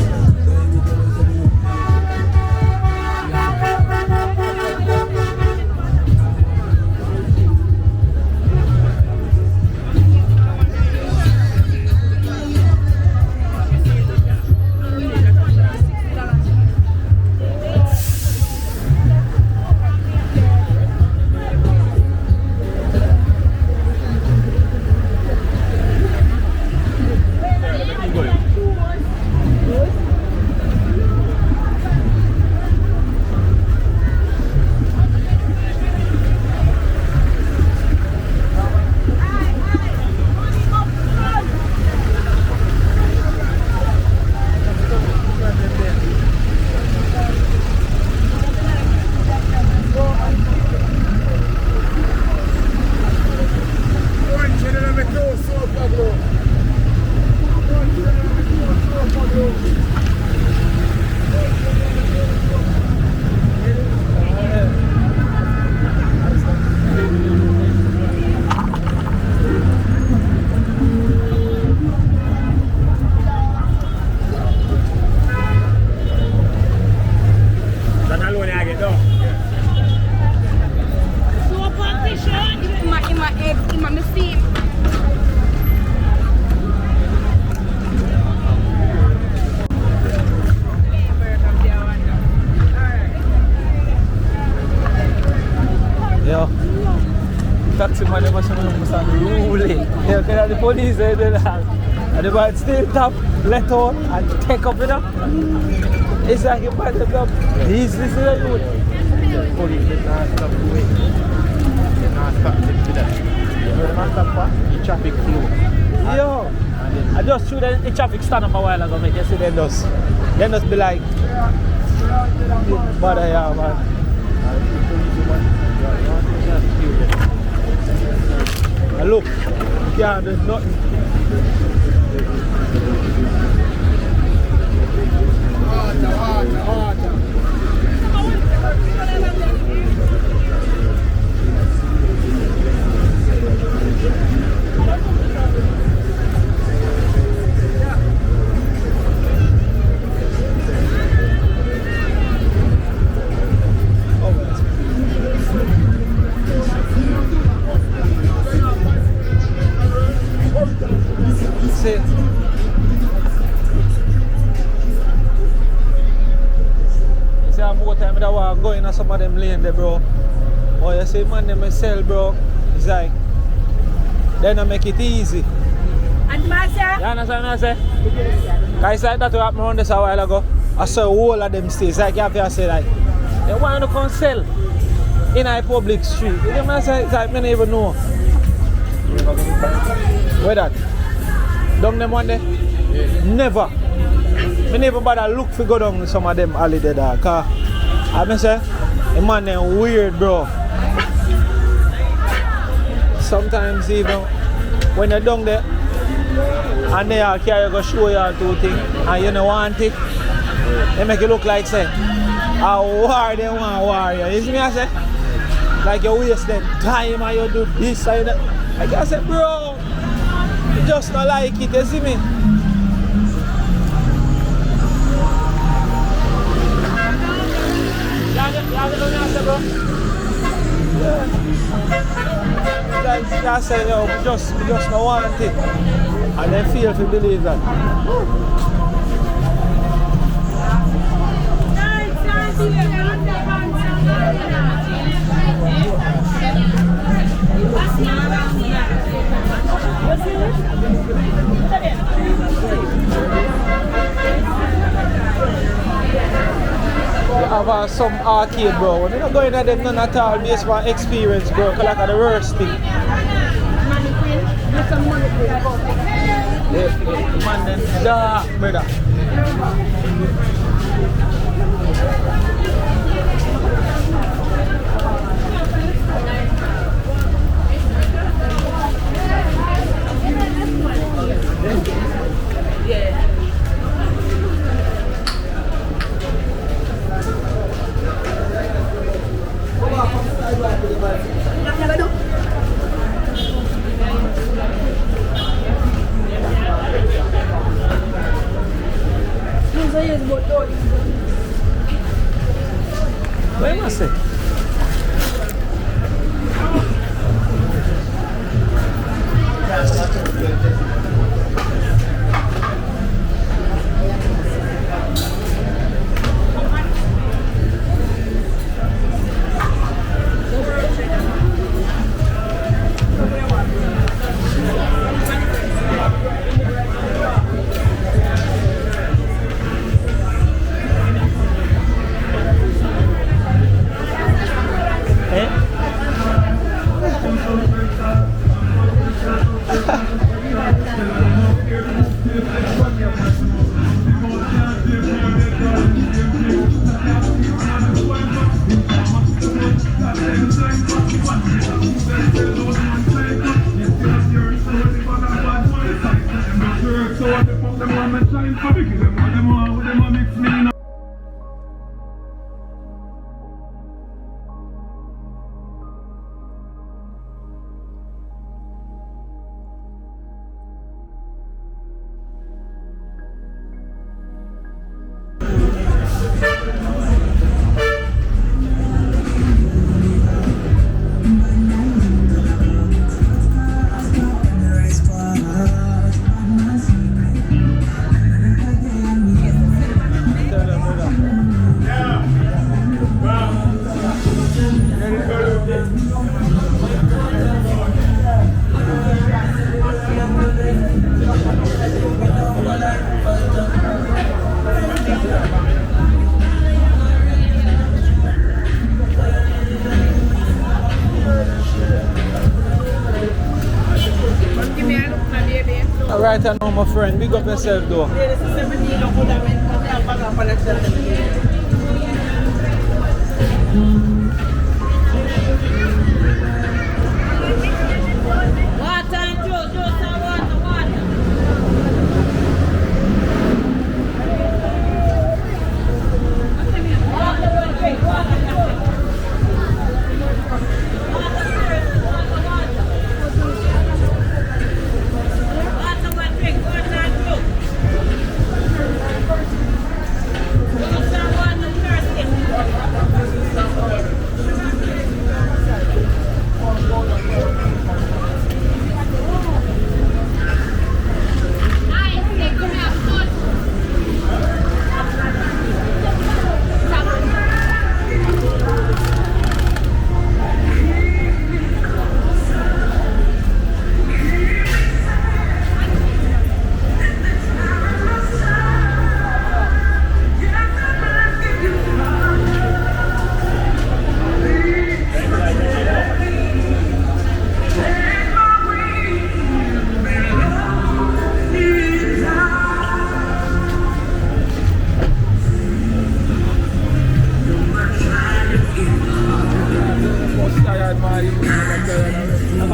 Taxi man, they must have ruling. Yeah, because the police say that. And the man still tap, let out, and take up it up. It's like you find them up. He's this is a youth. The police did not stop doing it. They did not stop them to that. You know the stop for? The traffic flow. Yo, I just threw the traffic stand up a while ago, make you see them just be like, bother yeah, man. And look, yeah, there's nothing. See, I'm more time that I go in some of them lane there, bro. Oh, you see, man, them sell, bro. It's like, they don't make it easy. And Marcia? You understand what I say? Because like that happened around this a while ago. I saw all of them stays. Like you have to say, like, they want to come sell in a public street. You know what I say? It's like, I don't even know. Where that? Down them one day? Yeah. Never. I never bother look for go down some of them holiday there. Cause I say, the man them weird, bro. Sometimes even when you're down there and they are carry go show you two things and you don't want it, they make it look like say a war they want warrior. You see me I say? Like you waste them time and you do this and that. Like I said, bro, you just don't like it, you see me? Like I said, yo, we just don't want it. And then feel to believe that. You have some arcade, bro. When you're not going at them none at all based on experience, bro. Cause like the worst thing. The man then dark, brother. What am I saying? Alright, I know my friend. Big up yourself though.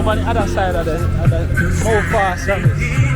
On the other side of the more fast service.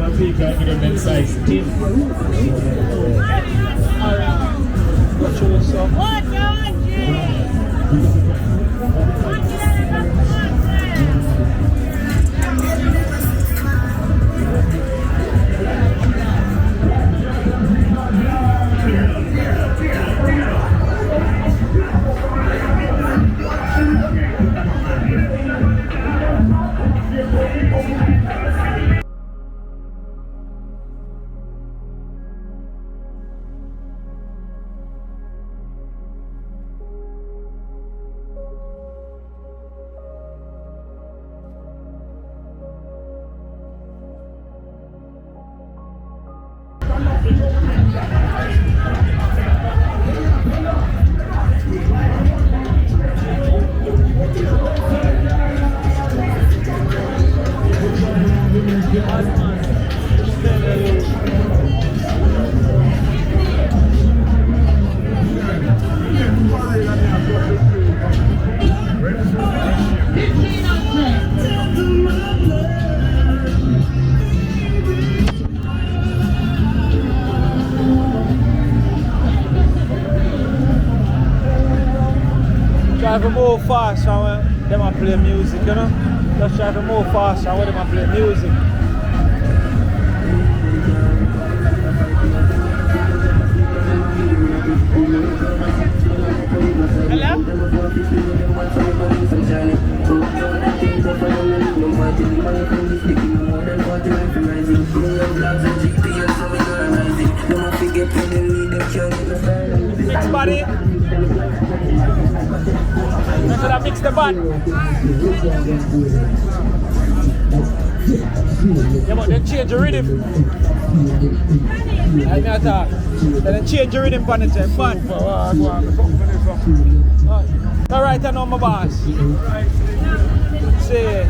some people are getting them size thin. Got you some. Try to move fast when them play music, you know? Just try to move fast when them play music. Mix body. Make sure I mix the band. Yeah, but then change the rhythm. Let me attack. Then change the rhythm on it. Band. Alright, I know my boss. See.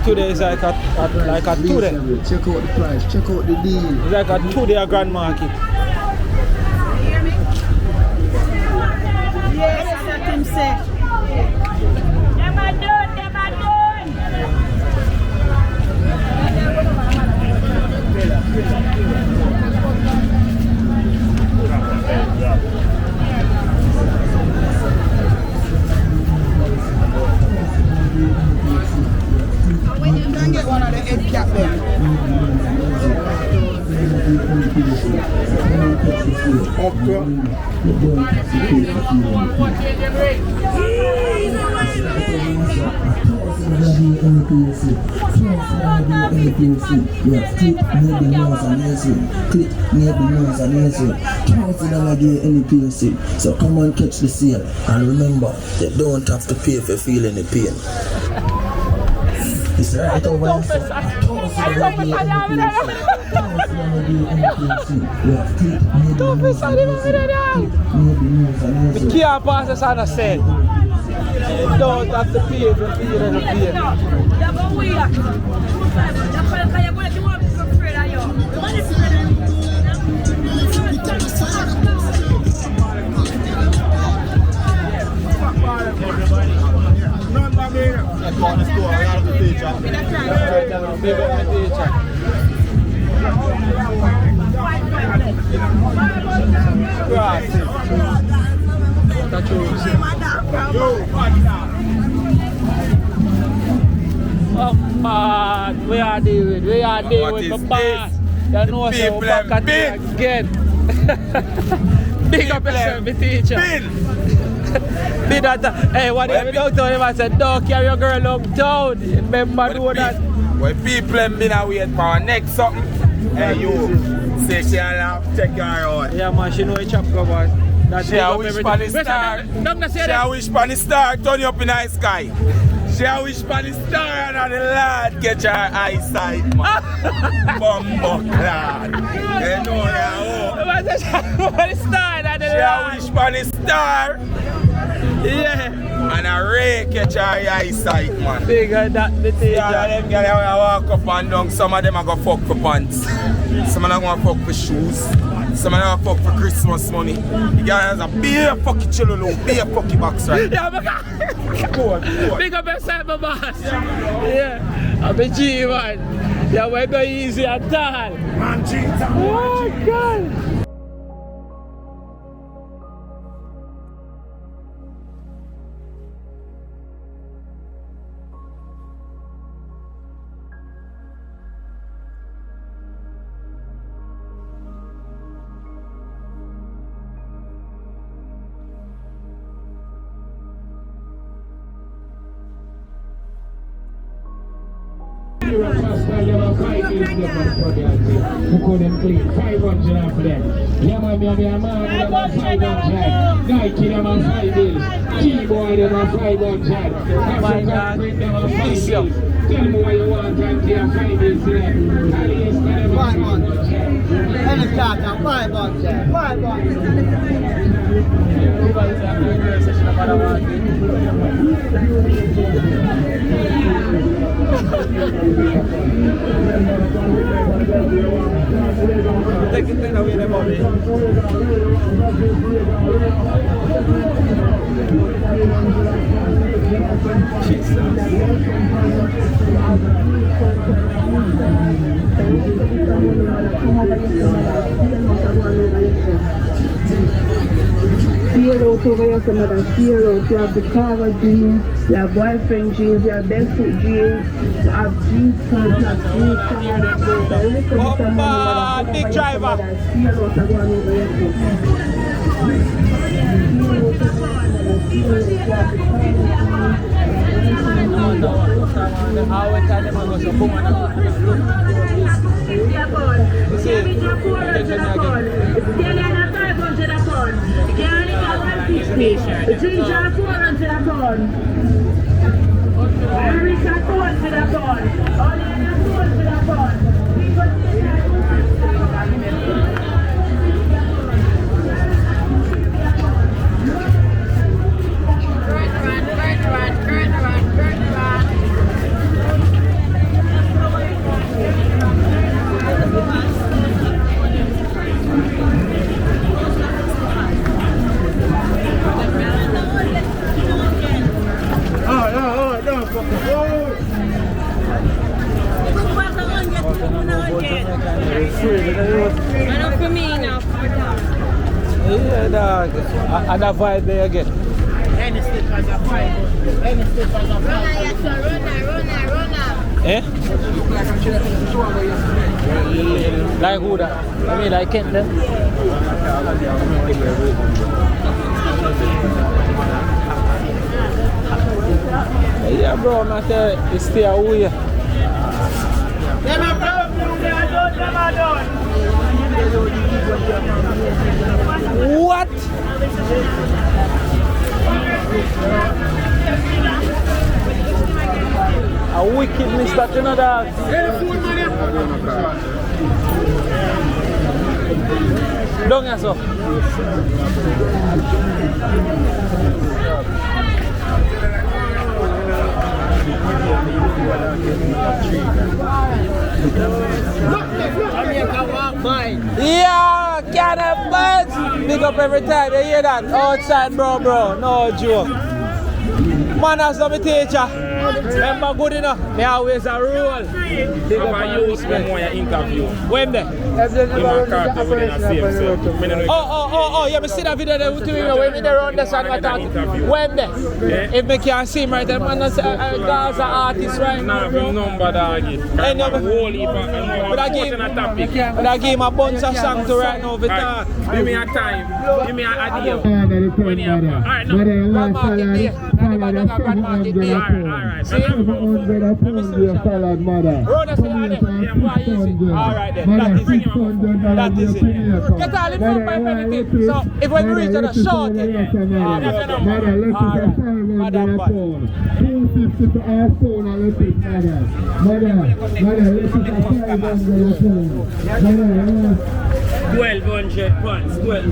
Today is like a today. Check out the price, check out the deal. It's like a today grand market. Yes, that's what him say. Them are done, them are done. You can get one of the head cap there. Up to. You don't have to pay for feeling the pain. Click near the nose and ears. Click near the nose and ears. $1,000 So come on, catch the sale. And remember, you don't have to pay for feeling the pain. It's right over here. The can't pass us on a set. You don't have to pay for feeling the pain. On the store, I have to teacher. We are doing the boss. You know so back at it again. Big up yourself, my teacher. Hey, what have you done to him? I said, don't carry your girl uptown. Remember do that. When people have been away for our next something, hey you, say she'll have to take her out. Yeah man, she know a chop covers. She'll wish for the star. She'll wish for the star, turn you up in the sky. She'll wish for the star and the Lord get your eyesight, man. Bumbo lad. You know that. She'll wish for the star. Yeah. And a ray catch your eyesight, man. Bigger that the teacher. Yeah, them girls walk up and down. Some of them are going to fuck for pants. Some of them are going to fuck for shoes. Some of them are going to fuck for Christmas money. The girl has a beer fucking chillolo, beer fucking box, right? Yeah, my God. Big up yourself, my boss. Yeah. I'm a G, man. Yeah, we're going easy at all. Man, G, oh, God. Who couldn't clean 500 after them. Yeah, man, I'm 500. Nike, them on 5 bills. T-boy, them on 500. African print, them on 5 bills. Tell me what you want and give 5 bills to them. Alias, them on 500. And it's got 500. 500. Take it away, the mommy. Fear out over here, some other fear out. You have the cover jeans, you have boyfriend jeans, you have barefoot jeans, you have jeans pants, you have jeans pants. Big driver. Fear out over the ginger 400 a pound. Irish 200 a pound. Onion 200 a pound. Enough for me now. Yeah, dog. And a vibe there again. Any stickers are 500. Any stickers are 500. Runner. Eh? Like who that? I mean, like Kent then? bro, I'm not there. You stay away. What? A wickedness that you know that. Don't get so. Yeah, can of birds. Big up every time. You hear that? Outside, bro. No joke. Manners of a teacher. Remember good enough. They always a rule. Big up on you. Interview. When there? Yeah, me see that video there with you when me there on the sun what talk. When there? If me can't see him right there, man, that's an artist right now, bro. Number doggy. But I give him a bunch of songs to right now for talk. Give me a time. Give me an idea. Alright, no. Grand Market Day. Grand Market Day. Alright. See? Alright then. That is it. Get all in front by anything. So if when we reach the short, Madam Bad. 250 to our phone and let it, mother, let's put a 500 phone. 1200 pounds, 12.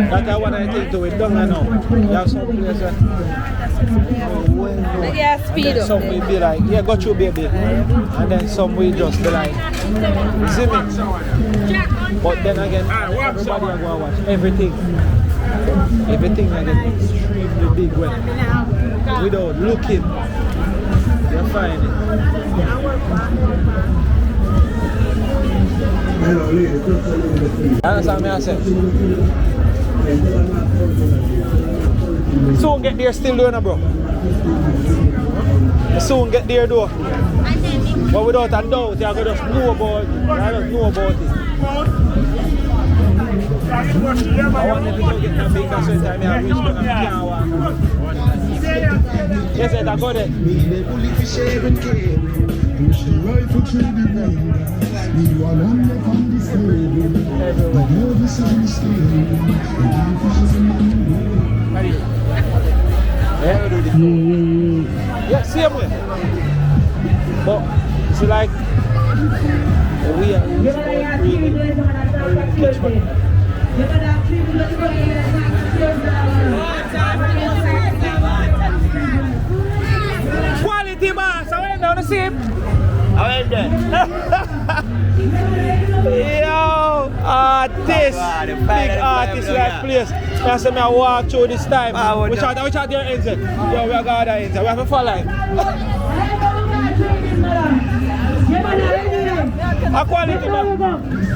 That's what I think to it. Don't I know? You have some place Yeah, speed up. some will be like, yeah, got you baby. And then some will just be like, zip it. But then again, everybody are going to watch everything. Everything again extremely big way. Without looking, you'll find it. Understand me I say? Soon get there still doing it, bro. Soon get there though. But without a doubt, you're going to just know about it. I want them to get that big at certain time I reach but I can't walk. Yes, I got it. Yeah, same way. But it's like we are really catch one. Quality boss, I went down to see him. I went there. Yo, artist, big artist like place. I said I walk through this time. Which are their ends? Yo, we are going to ends. We have to follow. A quality man.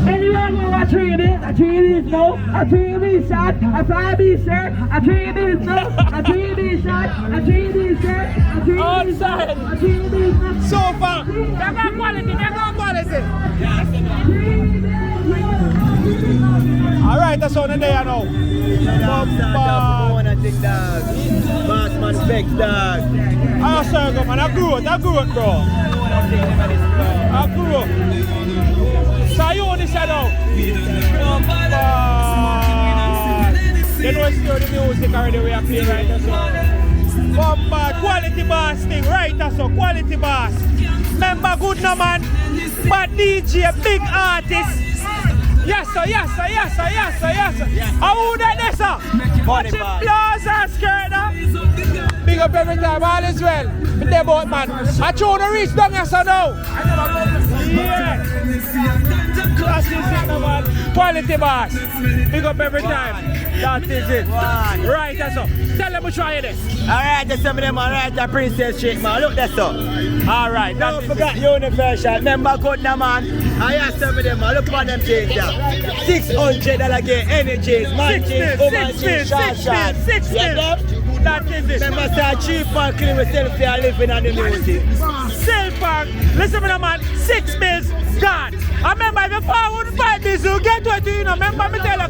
Anyway, I'm going to treat it. I treat it no. I treat it shot. I try to shirt. I treat it no. I treat it shot. I treat it shirt. I treat it outside. I treat it no. So far. They got quality. They got quality. Alright, that's on the day I know. Bossman Specs dog. I circle man, I grew it, bro. I grew up. So you on this side now? You know it's still the music already we are playing right now. Bombard, quality boss thing, right now so quality boss. Remember good no man, but DJ, big artist. Yes sir, yes sir, yes sir, yes sir, yes sir. How would that sir? Watching plazas, skirt. Big up every time, all is well. With the boat man. I try to reach down here so now. Yeah. That is it, man. Quality boss. Big up every time. That is it. Right, that's all. Tell them to try this. Alright, that's some of them alright at Princess Street, man. Look that's all. Alright, don't forget Universal. Remember good now, man. I asked some of them, man. Look at them things there. $600 again, energies, man jeans, woman jeans, short. That is it. Remember, say cheap man clean with selfie and living on the music. Selfie, listen to me, man. 6 bills gone. I remember before I wouldn't buy this, you get what you know. Remember me tell you,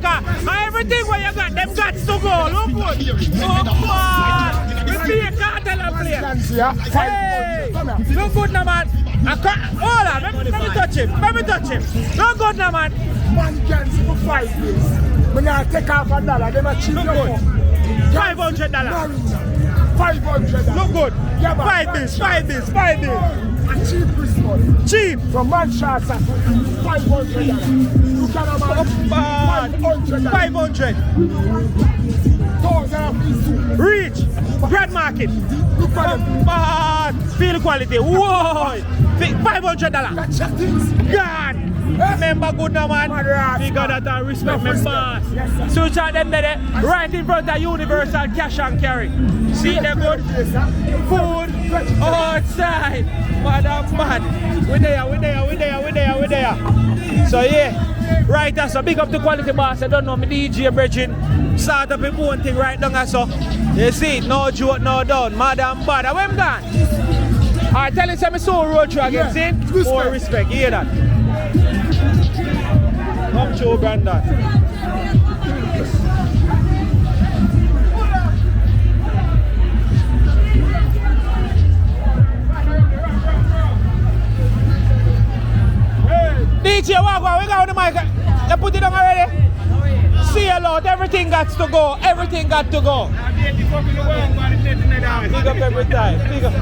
everything where you got, them guts to go. Look good. Oh, God. We be a cartel and play. Man's here. Hey! Look good now, man. Hold on, let me touch him. Let me touch him. Look good now, man. Man can see for 5 years. When I take off $1, them a cheap. Look good. $500. $500. Look good. Yeah, 5 days. A cheap Christmas. Cheap. From Manchester, $500. You can have $500. 500. Reach. Grand Market. Feel the quality. Whoa. $500. God. Remember good now, man. We got that and respect my boss. So we chat them there, right in front of Universal Cash and Carry. See the good food outside. Madam man. We there. So yeah, right there. So big up the quality boss. I don't know, my DJ Bridging. Start up his own thing right down there. So you see, no joke, no done. Madam bad. Where I'm gone? Alright, tell him some soul road through again, see? More respect, you hear that? Come through, Brandon. DJ, walk on, we got the mic. You put it on already? See a lot, everything got to go. Everything got to go. Big up every time. Big up.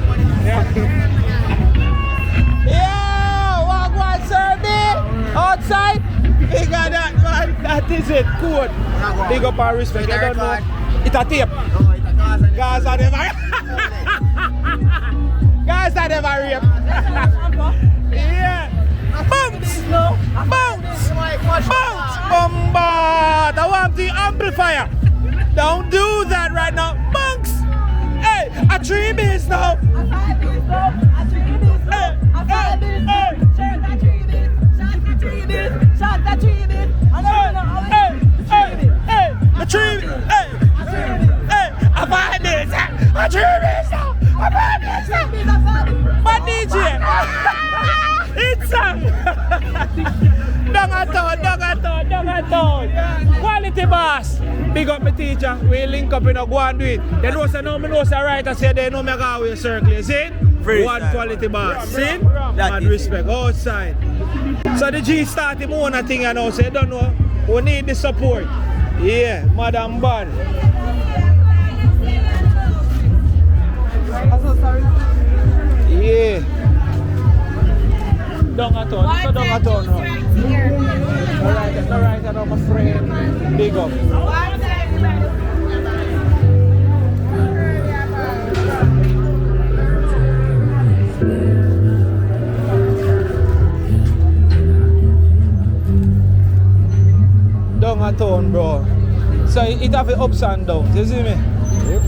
Yeah, walk one, sir, me. Outside. Big up that, man. That is it. Good. Big up our respect. You don't know. It's a tape. Guys are never. Guys are never rape. Yeah. Bounce! Bounce! Bounce! Bombard! I want the amplifier. Don't do that right now. Bounce! Hey, a 3 beats now. A 5 beats now. A 3 beats now. A 5 beats now. Shot a 3 beats. Shot a 3 beats. Shot a 3 beats. Hey, a 3 beats. Hey, a 5 beats. A 3 beats now. A 5 beats now. My DJ. It's Dong a town. Quality boss. Big up my teacher. We link up in a go and do it. They know say no, me know say right. I say they know me go away circle. See? One quality boss. See? Mad respect outside. So the G start him own a thing and now say don't know. We need the support. Yeah, Madam Bad. Yeah. Down a town, so down a town now. Alright, I'm my friend. Big up. Down a town, bro. So it have the ups and downs, you see me?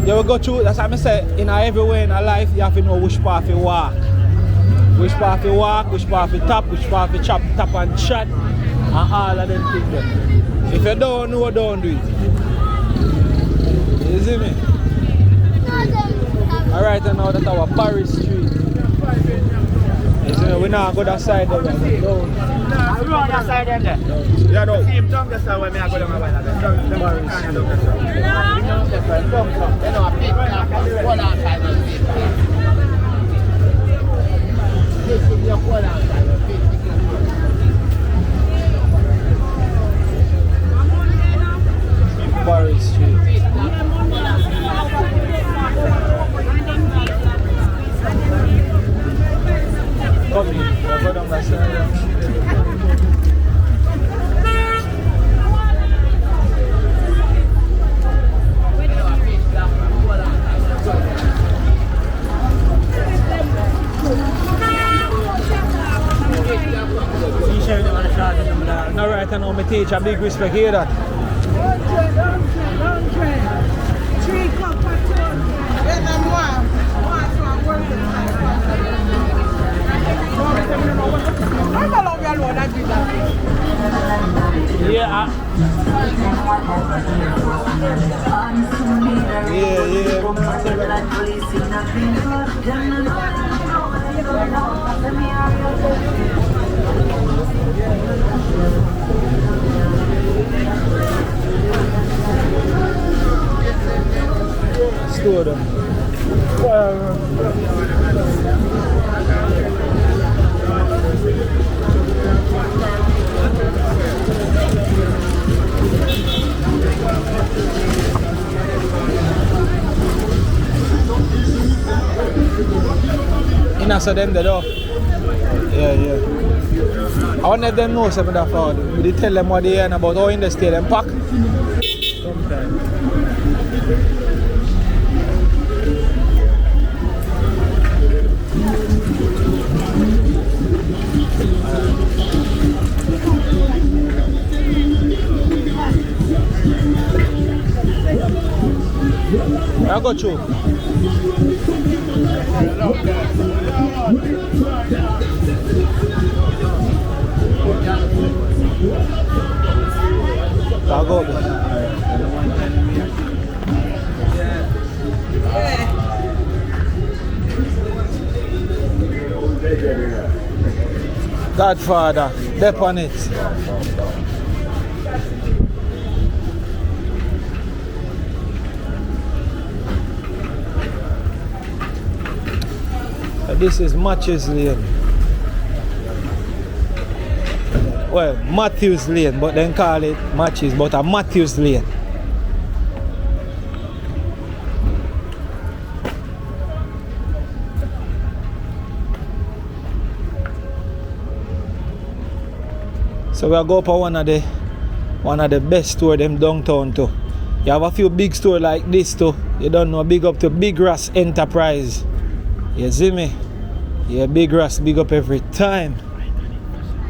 You will go through, that's what I say, in everywhere in life, you have to know which path you walk. Which part you walk, which part you tap, which part you chop, tap and chat, and all of them things there. If you don't know, don't do it. You see me? Alright, and now that's our Paris Street. You see me? We now go that side there. We go on that side there. Yeah, no. See him down the side where I go down my way. Paris Street. You know, I pick up one outside the street. Paris Street. Come in, go down that side. No right, I know my teacher, big respect, hear that? 3 cup of tea. Get them one. How long you alone that do that? Yeah. Store them. So them the door. Yeah. I want to let them know something that for them. We tell them what they are about how in the stadium pack. Sometimes. I got you. I'll go. Godfather, step on it. This is Matthews Lane. Well, Matthews Lane, but then call it Matthews, but a Matthews Lane. So we'll go for one of the best store them downtown too. You have a few big stores like this too. You don't know, big up to Big Ras Enterprise. You see me? Yeah, Big Ras, big up every time.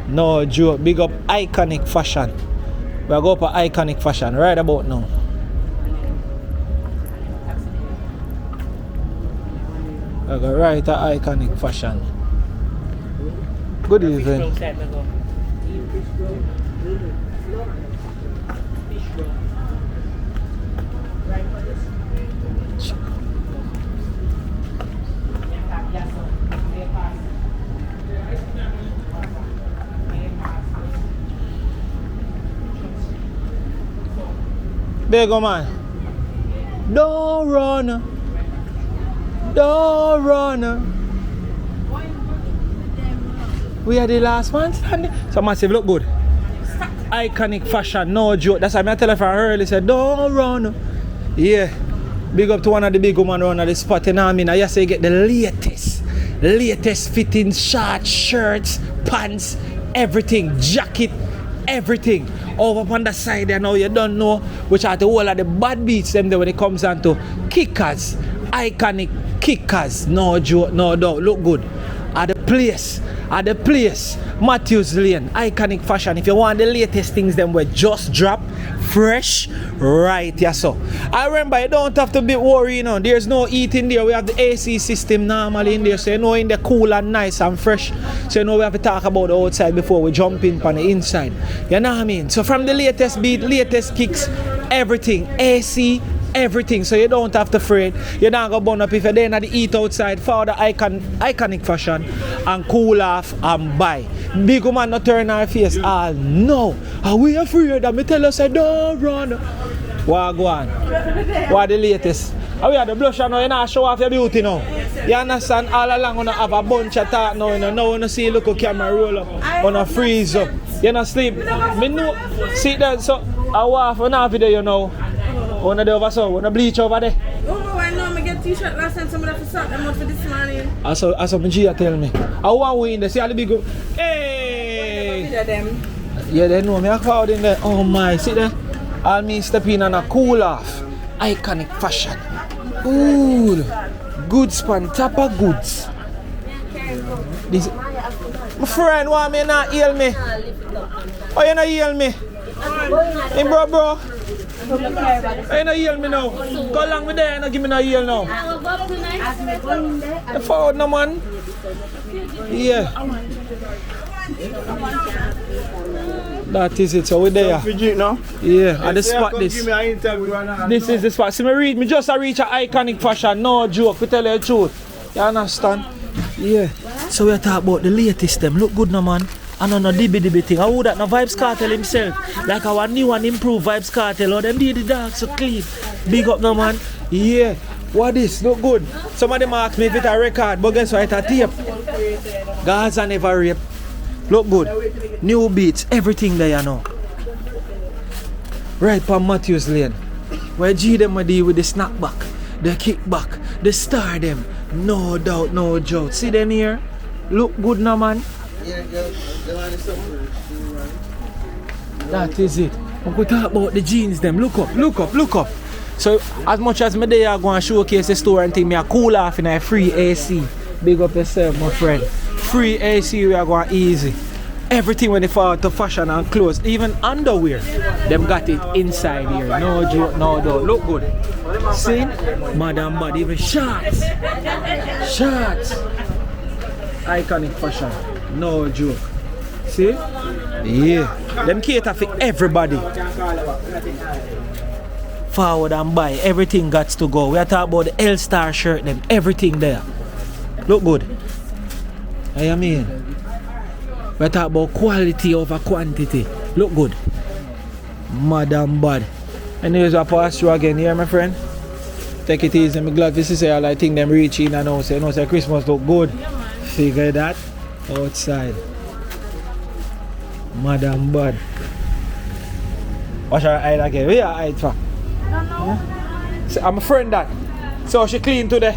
No joke, big up Iconic Fashion. We'll go for Iconic Fashion right about now. We'll go right to Iconic Fashion. Good evening. Big man, don't run, don't run. We are the last one standing. So massive, look good. Iconic Fashion, no joke. That's why I tell her from early, said don't run. Yeah, big up to one of the big women around the spot. You know what I mean? I just say get the latest fitting shorts, shirts, pants, everything, jacket, everything. Over on the side there now, you don't know which are the whole of the bad beats them there when it comes down to kickers, iconic kickers. No joke, no doubt. Look good. At the place, Matthews Lane, Iconic Fashion. If you want the latest things, them will just drop fresh right here. So I remember you don't have to be worried, you know. There's no heat in there. We have the AC system normally in there, so you know in the cool and nice and fresh. So you know we have to talk about the outside before we jump in on the inside. You know what I mean? So from the latest beat, latest kicks, everything, AC, everything, so you don't have to fret. You're not gonna burn up if you're there at the eat outside for the Iconic Fashion and cool off and buy. Big woman not turn our face. No. Are we afraid that me tell us I don't run? What go on? What the latest? We have the blush now, you not show off your beauty now. You understand? All along you have a bunch of talk now, you know. Now you see look at camera roll up, you freeze up. You not sleep. Me know. See that, so I walk for now video, you know. Wanna do over so, wanna bleach over there. Oh, I know, I get t-shirt last time, somebody have to start them out for this morning. As my Gia tell me. I want we in there, see all the big go. Hey! Yeah, they know me, I crowd in there. Oh my, see there? All me step in and a cool off. Iconic Fashion. Ooh, goods pan top of goods. This, my friend want me not heal me. Oh, you not heal me? Hey, bro. Hey, no heal me now. Go along with there and give me no heal now. The forward no man. Yeah. That is it. So we're there. Yeah, at the spot this. This is the spot. See me read. Me just reach a Iconic Fashion. No joke. We tell you the truth. You understand? Yeah. So we talk about the latest them. Look good no man. And on a dibby thing. I would that no Vybz Kartel himself. Like our new and improved Vybz Kartel. Or them did the dark so clean. Big up no man. Yeah. What this? Look good. Some of them ask me if it's a record, but guess what? It's a tape. Gaza never rape. Look good. New beats, everything there you know. Right from Matthews Lane. Where G them a deal with the snapback, the kickback, the star them. No doubt, no joke. See them here? Look good now, man. That is it. I'm going to talk about the jeans them. Look up, look up, look up. So as much as me there go and showcase the store and think me a cool off in a free AC. Big up yourself, my friend. Free AC we are going easy. Everything when they fall to fashion and clothes, even underwear, them got it inside here. No joke, no doubt. Look good. See? Madam Bud, even shorts. Shorts. Iconic fashion. No joke. See? Yeah. Them cater for everybody. Forward and buy. Everything got to go. We are talking about the L-Star shirt, them. Everything there. Look good. I mean. We talk about quality over quantity. Look good. Madam Bud. Anyways, I pass through again here, my friend. Take it easy. I'm glad this is all I think them reach in and now say, no, say Christmas look good. Figure that outside. Madam Bud. What's her eye again? Where your eye for? So, I'm a friend that. So she clean today.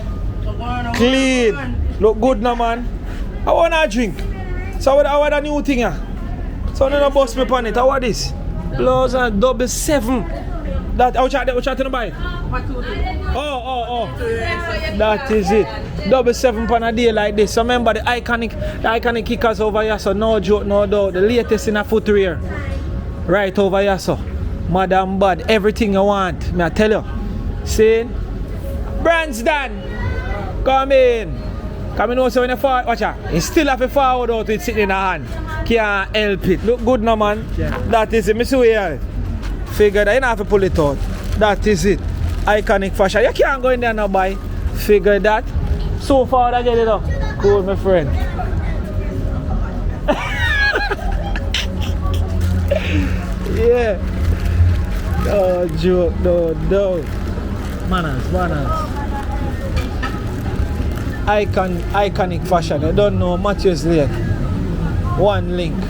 Clean. Look good now, man. I want a drink. So I want a new thing here. So no bust me on it. How what this? Blouse and 777. That how chat to buy? Oh. That is it. 777 on a day like this. So remember the iconic kickers over here. So no joke, no doubt. The latest in a footwear. Right over here, so. Madam Bud, everything you want. Me I tell you. See? Brands done. Come in. Come in also when you forward, watch out. You still have to forward out with sitting in the hand. Can't help it. Look good now, man. Yeah. That is it. Me see here. Figure that you don't have to pull it out. That is it. Iconic fashion. You can't go in there now, buy. Figure that. So far, I get it up. Cool, my friend. Yeah. No joke, no. Manners. Iconic fashion. I don't know Matthews Lane. One link.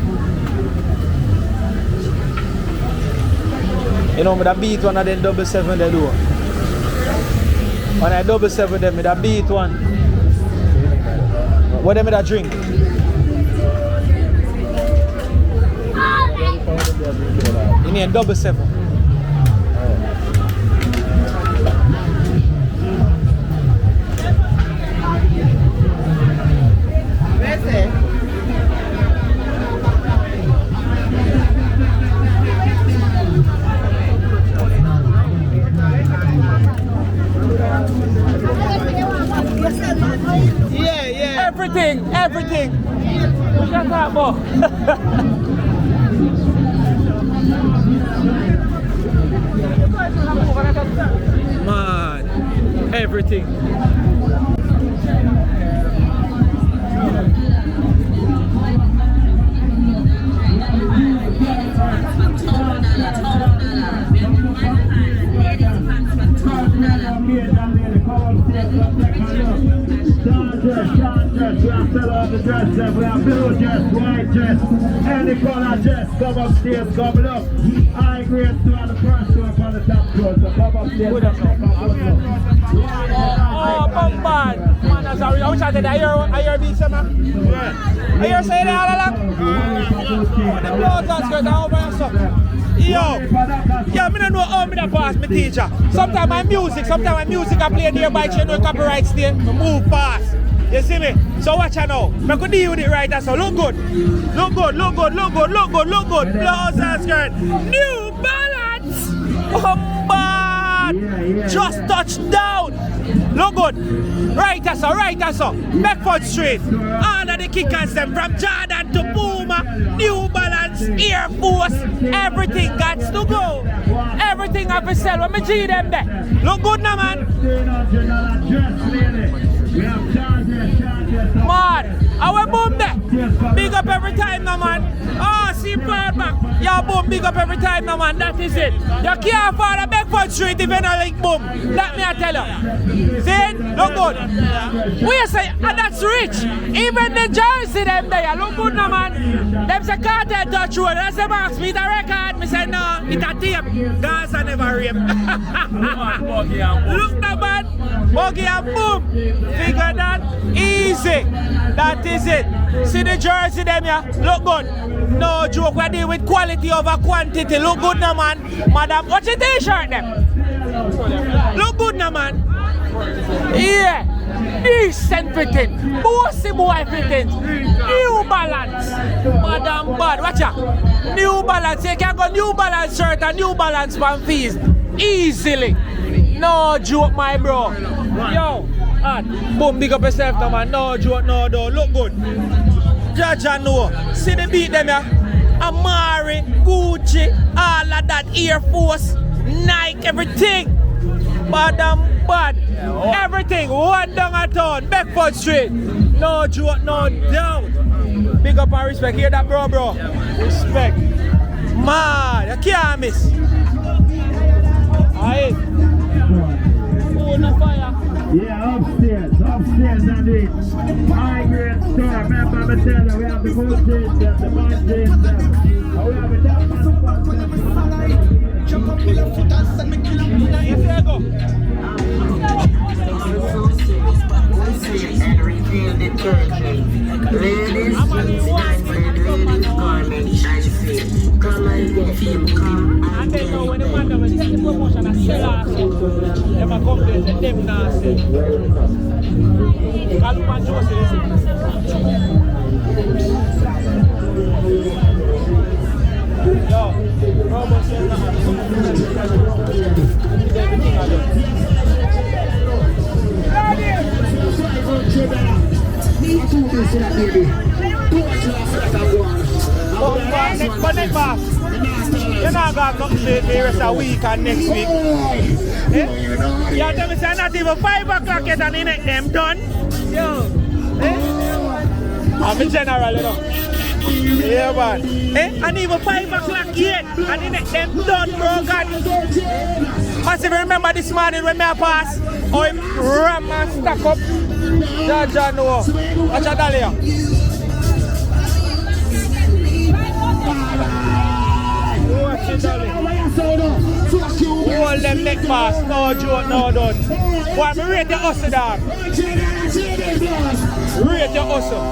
You know, with a beat one of them 777 they do. When I 777 them with a beat one. What them with a drink? You need 777. Yeah. Everything. We can talk about. Man, everything. We have fill out the dress, we have blue dress, white dress, any color dress, come upstairs, come look. I agree to the first show up on the top floor, so come upstairs. Oh, bombard! Man, I'm sorry, I wish I did. I hear beats, man. Yeah. I hear say that all along. The blood that's good, I over and stuff. Yo, I don't know how me that pass my teacher. Sometimes my music I play nearby, you know, copyright stay, I move fast. You see me? So watch out now. I could deal with it right now. So look good. Blouse and skirt. New Balance. Bombard. Just touched down. Look good. Right as so. Beckford Street. All of the kickers them from Jordan to Puma. New Balance, Air Force. Everything got to go. Everything have to sell. When me G them there. Look good now, man. Man, our boom there. Big up every time now, man. Oh, see proud back. Yeah, boom, big up every time now, man. That is it. You can't afford a Beckford Bedford Street, if you don't like boom. That me I tell you. See, look good. We say, and that's rich. Even the jersey them there, look good no man. Them say Kartel touch road. That's the box, me the record. Me say no, it's a tape. Gaza never rape. Look no man. Buggy and boom. Figure that. Easy. That is it. See the jersey them here? Look good. No joke, we deal with quality over quantity. Look good now, man. Madam, what's your t-shirt them? Look good now, man. Yeah. Decent fitting. Bossy boy fitting. New Balance. Madam bad. Watch out. New Balance. You can go New Balance shirt and New Balance fan fees. Easily. No joke, my bro. Yo. Boom, big up yourself now, man. No joke, no door. Look good. Jaja know. See the beat them here. Amari, Gucci, all of that, Air Force, Nike, everything. Bad. Everything. One down a town. Bedford Street. No joke, no doubt. Big up and respect. Hear that, bro? Respect. Man, you can't miss. Aye. Oh, no fire. Yeah, upstairs and it. High grade store. Remember me tell you, we have the good things, the bad things, and we have the damn jump up with your foot and send me kill and reveal detergent. Ladies, ladies garment and fit. Come and get him, come and they know when the man when they get the promotion and sell off, they might complain that them now say. Kaluman Joseph. Yo, Robo says Connect back. You're not going to update me the rest of the week and next week. You tell me say not even 5 o'clock yet and the them done? Yo. I'm in general, you know. Yeah, man. And even 5 o'clock yet and the them done, bro, God. Must even remember this morning when I pass, oh, ram and stack up. Jaja know. Watch out, Dalia. Hold them neck pass, no joke, no done. Boy, me rate your hustle, dog. Rate your hustle.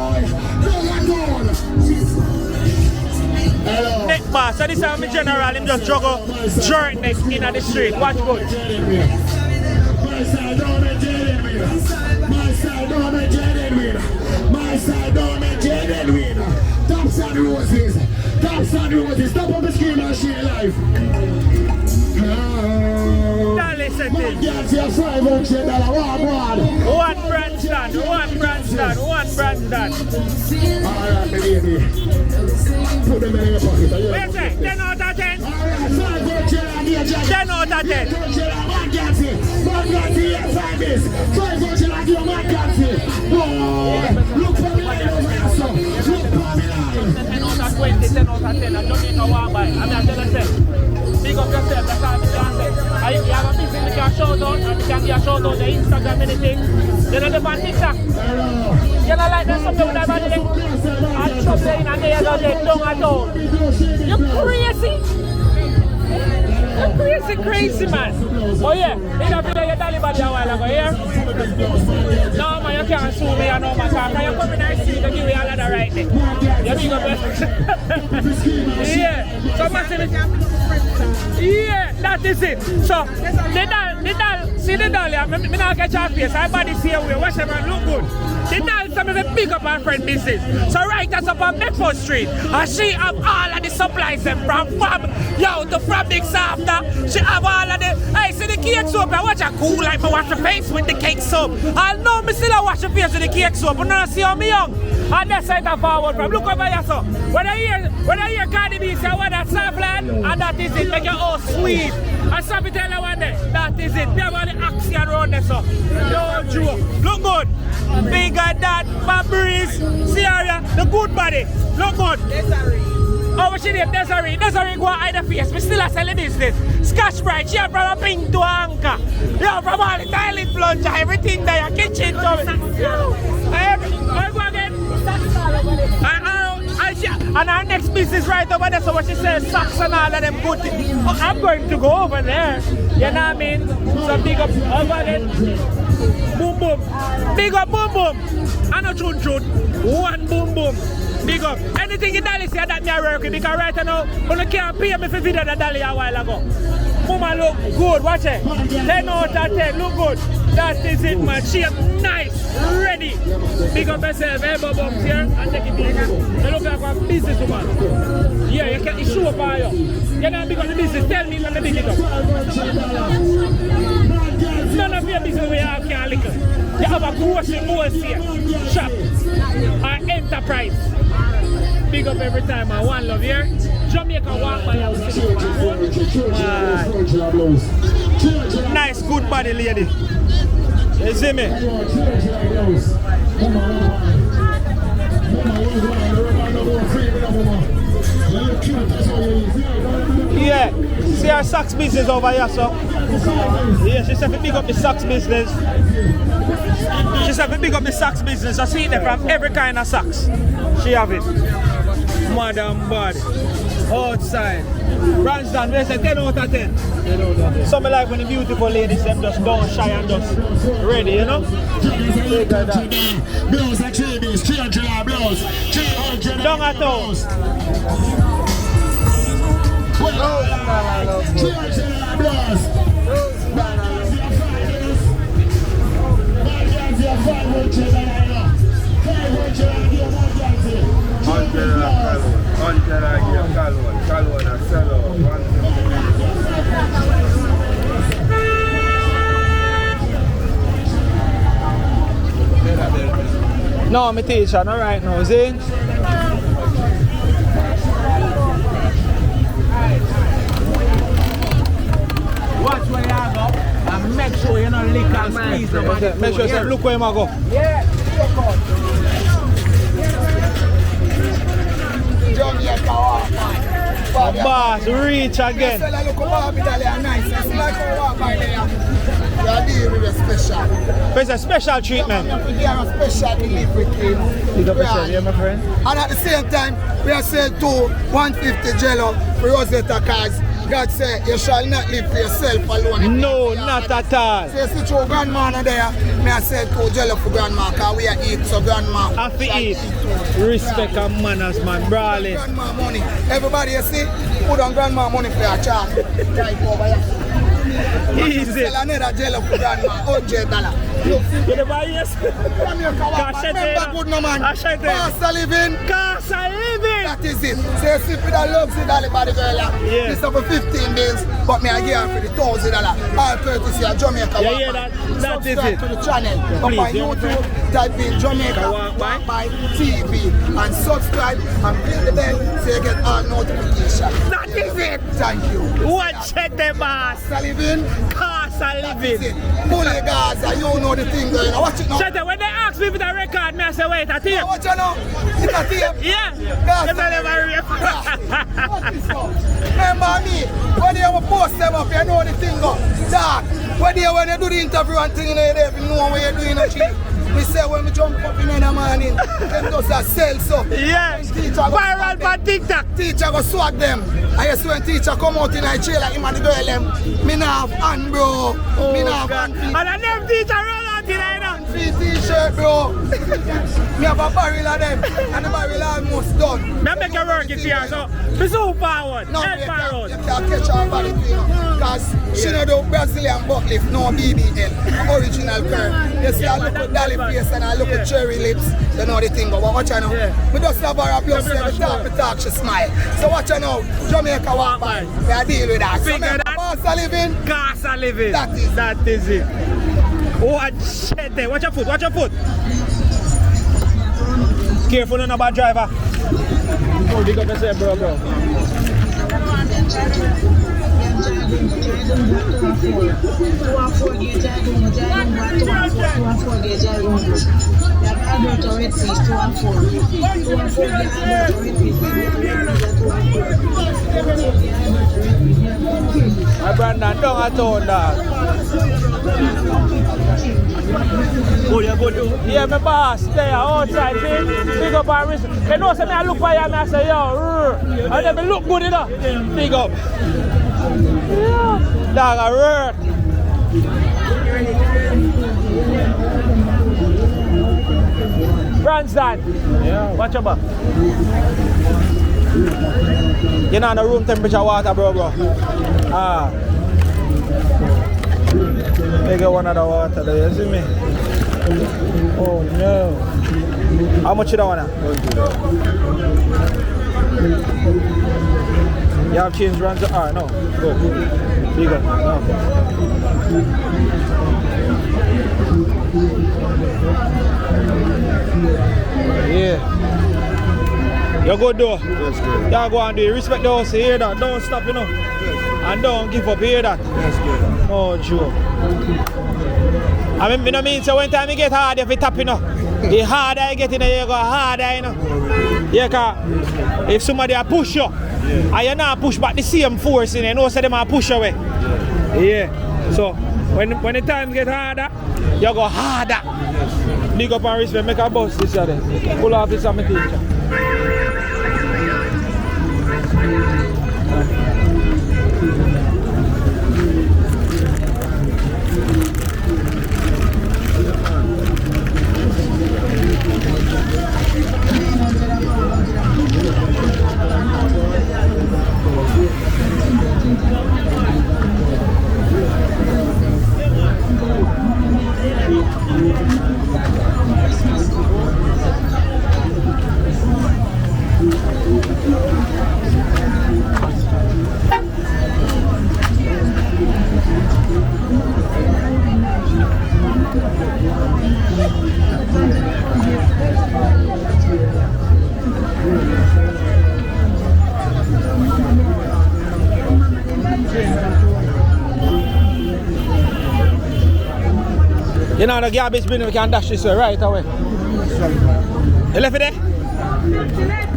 Neck pass, so this is my general, him just juggle jerk neck in the street. Watch good. My side don't make genuine. My side don't make genuine. My side don't make genuine. Tops and roses. Tops and roses. Stop on the screen and share life. Listen to One Branston. Alright, baby. Put them in your pocket. Wait, 10 out of 10. 10 out of 10. Look for me like over here, son. Look for me like 10 out of 20, 10 out of 10. I don't need no one by. I'm not telling you. Big up yourself, that's all I'm saying. You have a business, you can shout out, and you can give a shout out on Instagram, anything. You know the on TikTok. You know like that something with that body there? And something in and there, down at all. You crazy? You crazy man. Oh yeah, you know video you tell about a while ago, yeah? No man, you can't sue me, you know man, because you come in the street and give me all of the right thing. You big up yeah, so massive. Yeah, that is it. So, the doll, see the doll here, me not get your face, her body see away, watch them and look good. The doll some of the pick up her friend business. So right us up on Bedford Street, and she have all of the supplies them from Fab, yo, to Fabrics after. She have all of the, hey, see the cake soap, I watch her cool like me wash her face with the cake soap. I know me still wash her face with the cake soap, but now see how me young. And that's side of forward from, look over here, so. When I hear Cardi B say, what that soft land, and that is it, make your all sweet. And some tell you one day, that is it. They have all the action around there, so. No joke. Look good. Bigger that, Fabrice, Sierra, the good body. Look good. Oh, what's your name? Desiree. Desiree go hide the face. We still a sell the business. Scotch Brite, she have from a pink to anchor. You have from all the toilet plunger, everything there, your kitchen to it. I go again. And our next business right over there, so what she says, socks and all of them good things. I'm going to go over there. You know what I mean? So big up over there. Boom boom. Big up boom boom. I know chun chun. One boom boom. Big up. Anything in Dolly say that me are working because right now, you can't pay me for video that Dolly a while ago. Mama look good, watch it. 10 out of 10, look good. That is it, man. Shape nice, ready. Big up yourself, elbow bumps here and take it easy. You look like a businesswoman. Yeah, you can't show up on you. You're not big on the business, tell me let me big it up. None of your business where you can't liquor. You have a grocery wholesale shop or enterprise. Big up every time, man. One love here. Jamaica walk by your city. Nice, good body lady. You see me? Yeah, see our socks business over here, so. Yeah, she said we big up the socks business. She said we big up the socks business. I see it from every kind of socks. She have it. Madam body. Outside. Branston, they say 10 out of 10. Some like when the beautiful ladies them just don't shy and just ready, you know? Blows are 3 days, 300 blows, 300 down at all. 300 blows. No, I'm a teacher, not right now, see? Watch where you go and make sure you don't lick and squeeze nobody. Make sure you look where you go. Yeah, Boss, reach again. It's a special treatment. We are a special delivery team. My friend. And at the same time, we are selling 150 jello for Rosetta cars. God said, you shall not live for yourself alone. No, not at all. So you see to grandma there, me I said 2 jello for grandma, because we are eat, so grandma. Have to eat. Respect and manners, man, brawling. Grandma money. Everybody you see, put on grandma money for your child. Right over here. Easy. Sell another jello for grandma, $100. You the buy yes? Remember good no man. Cost of living. Cost of living. That is it. So you see for the loves in the body girl. Yeah. This is for 15 days, but me I give her for the $1,000. All courtesy of Jamaica. Yeah, that is it. To the channel. Up on YouTube, type in Jamaica Walk by TV and subscribe and click the bell so you get all notifications. That is it. Thank you. Watch it, the boss. Cost of living. Cost of living. Fully Gaza, you know the thing going on. Watch it now. Shut up. When they ask me for the record, me I say, wait, a tape. Watch it now. It's a tape. Yeah. Gaza. Remember me, when you post them up, you know the thing go. Dark. When you do the interview and thing, you know what you're doing. We say when we jump up in the morning, them just a sell so. Yeah. Viral for TikTok. Teacher go swag them. I guess when teacher come out in a chair like him and the girl them, me not have hand, bro. Me not have hand. And I them teacher roll out in there now. Free t-shirt, bro. Me have a barrel of them, and the barrel almost done. Me make you work it here, so be so forward. No, head you forward. can't catch her body because she don't do Brazilian butt lift, no BBL, original curve. You see, I look at Dolly face and I look at cherry lips, you know the thing, but watch her now. We just have her up, you see, we talk, she smile. So watch her now, Jamaica walk by, we deal with that. So remember, cost of living? Cost of living. That is it. Watch it there. Watch your foot. Watch your foot. Careful, no bad driver. Big up yourself, bro. My Brandon, don't at all, dog. Oh, you go to? Yeah, my boss, there, outside, see? Big up our wrist. They know, say, I look for you and I say, yo, and then me look good, you know? Big up. Yeah. Dog, I work. Brandon, yeah. Watch your back. You know, the room temperature water, bro. Ah. They get one of the water there, you see me? Oh no. How much you don't want? You have changed runs? Ah, no. Good. Big up. No. Yeah. You good though? Yes, good. You go and do it. Respect the house, hear that. Don't stop, you know. Yes. And don't give up, hear that. Yes, good. Oh, Joe. I mean, so when time you get hard, if you tap, you know. The harder you get in there, you go harder, you know. Yeah, cause if somebody push you, and you not push back the same force, you know, so they might push away. Yeah. So when the time get harder, you go harder. Yes. Big up and respect, make a bus this year then. Pull off this on my teacher. You know the garbage bin, we can dash this way right away. You left it there?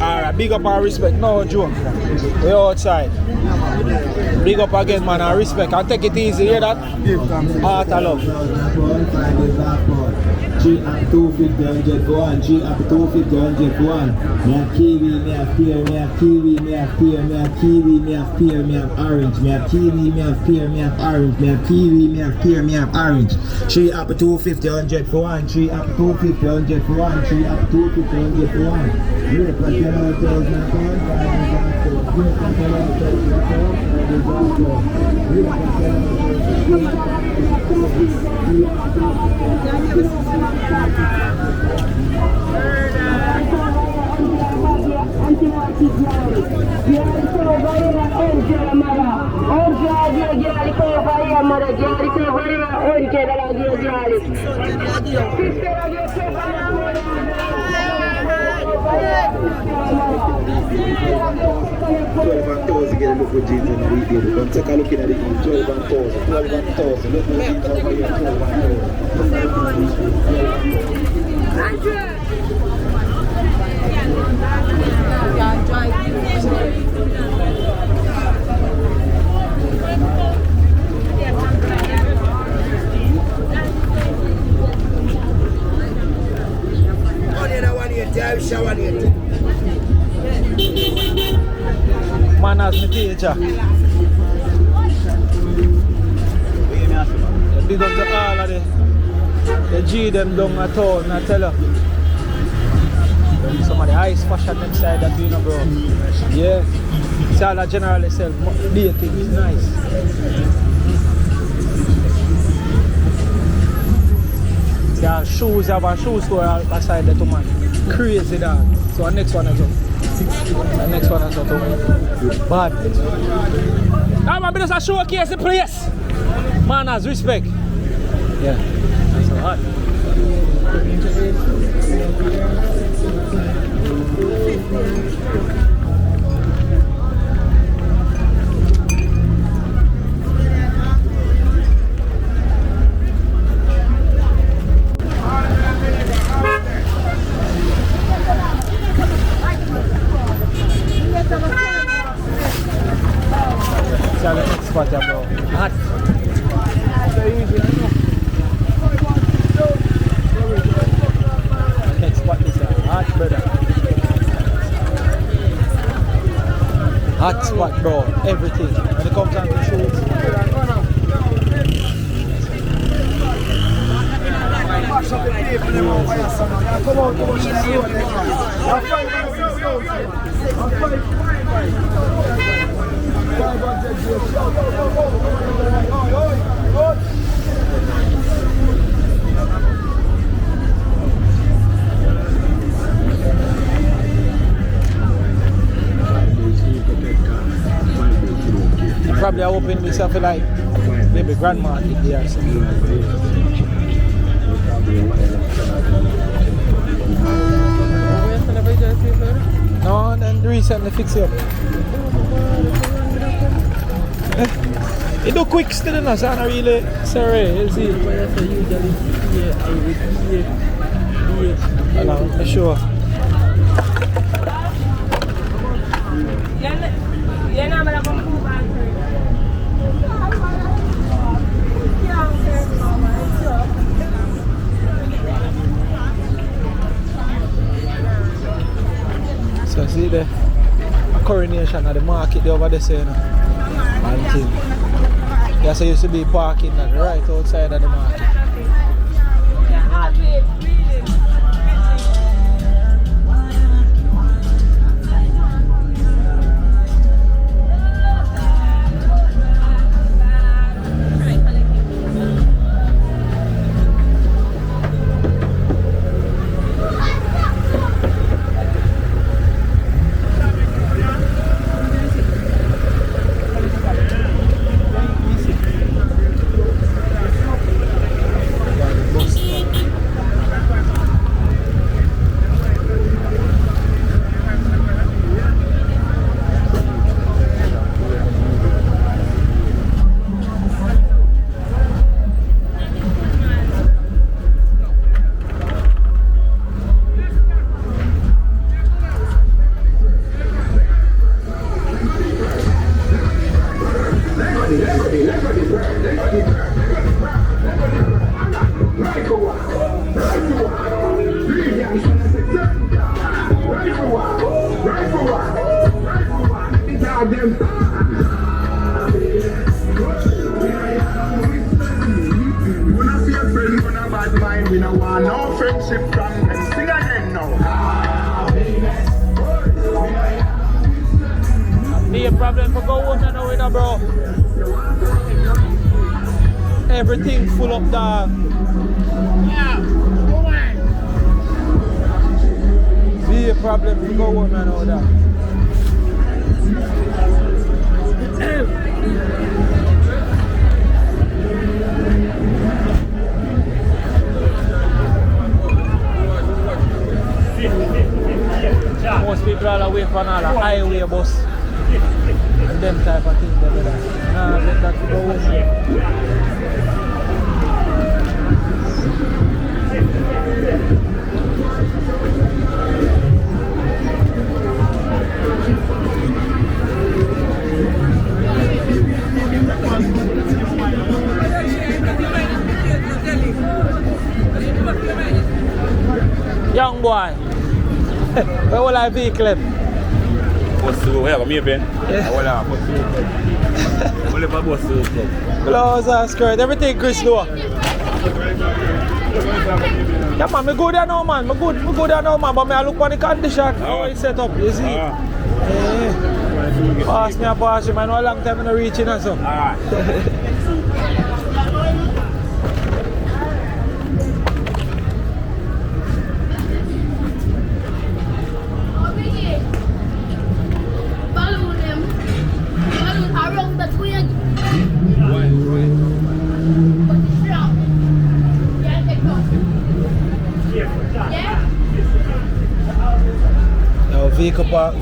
Alright, big up and respect. No joke. We outside. Big up again, man, and respect. And take it easy, hear that? Heart of love. 3 up 250 100 for 1, 3 up 250 100 for 1. Me have kiwi, me have pear, me have kiwi, me have pear, me have kiwi, me have pear, me have orange, me have kiwi, me have pear, me have orange, me have kiwi, me have pear, me have orange. 3 up 250 100 for 1, 3 up 250 100 for 1, 3 up 250 100 for 1. You put your own toes in the corn, you put your own toes in the corn, you put your own Again, look what Jesus and we did. Come take a look at it. 12 and 1,000. 12 and 1,000. Look what Jesus over here. 12 Man as my teacher. Big up to all of the G them down at town, I tell you. Some of the highest fashion them side that you know, bro. Yeah. See all the general itself, dating is nice. Yeah, shoes, have a shoe store outside the two man. Crazy dog. So the next one is up. The next one is up. Bad. Now man, just a showcase the place. Man has respect. Yeah. That's so hot. easy, I know. Next spot is hot, brother. Hot spot, bro. Everything. When it comes down to shoots. Probably I open this up for like maybe Grand Market there or something. No, then recently fix it up. It do quick still enough, so I don't really sorry, you see. Along, for sure. So see the Coronation at the market over there, you know, and thing. Yes, I used to be parking at the right outside of the market. Everything full up the be a problem to go on and all that. Most people are away from all the highway bus and them type of things. Nah, let that go on. Young boy, where will I be, Clip? Where am I Ben? Blouse and skirt, everything Chris do. Yeah man, me go there now man, me go there now man, but me I look on the condition, how it's set up, you see? Pass me a pass him, I know a long time I'm not reaching or something.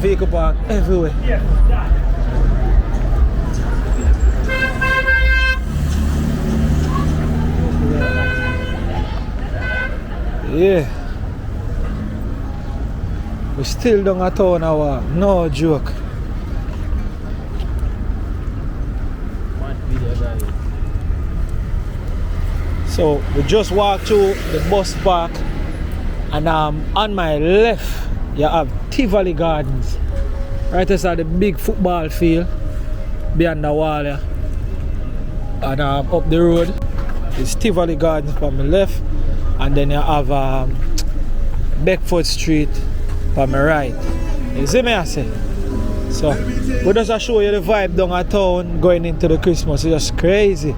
Vehicle park everywhere. Yeah. We still don't at all now, no joke. So we just walked through the bus park, and on my left you have Tivoli Gardens. Right outside the big football field behind the wall here. And up the road is Tivoli Gardens on my left, and then you have Beckford Street on my right. You see me I say? So we just show you the vibe down at town going into the Christmas. It's just crazy.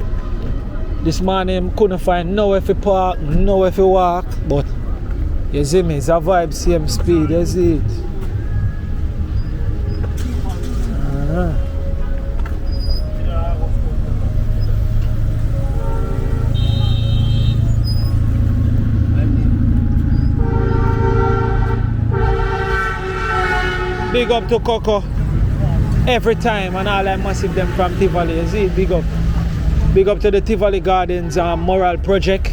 This morning couldn't find nowhere to park, nowhere to walk, but you see me, it's a vibe, same speed, you see it. Big up to Coco every time, and all I massive them from Tivoli, you see, big up. Big up to the Tivoli Gardens Moral Project.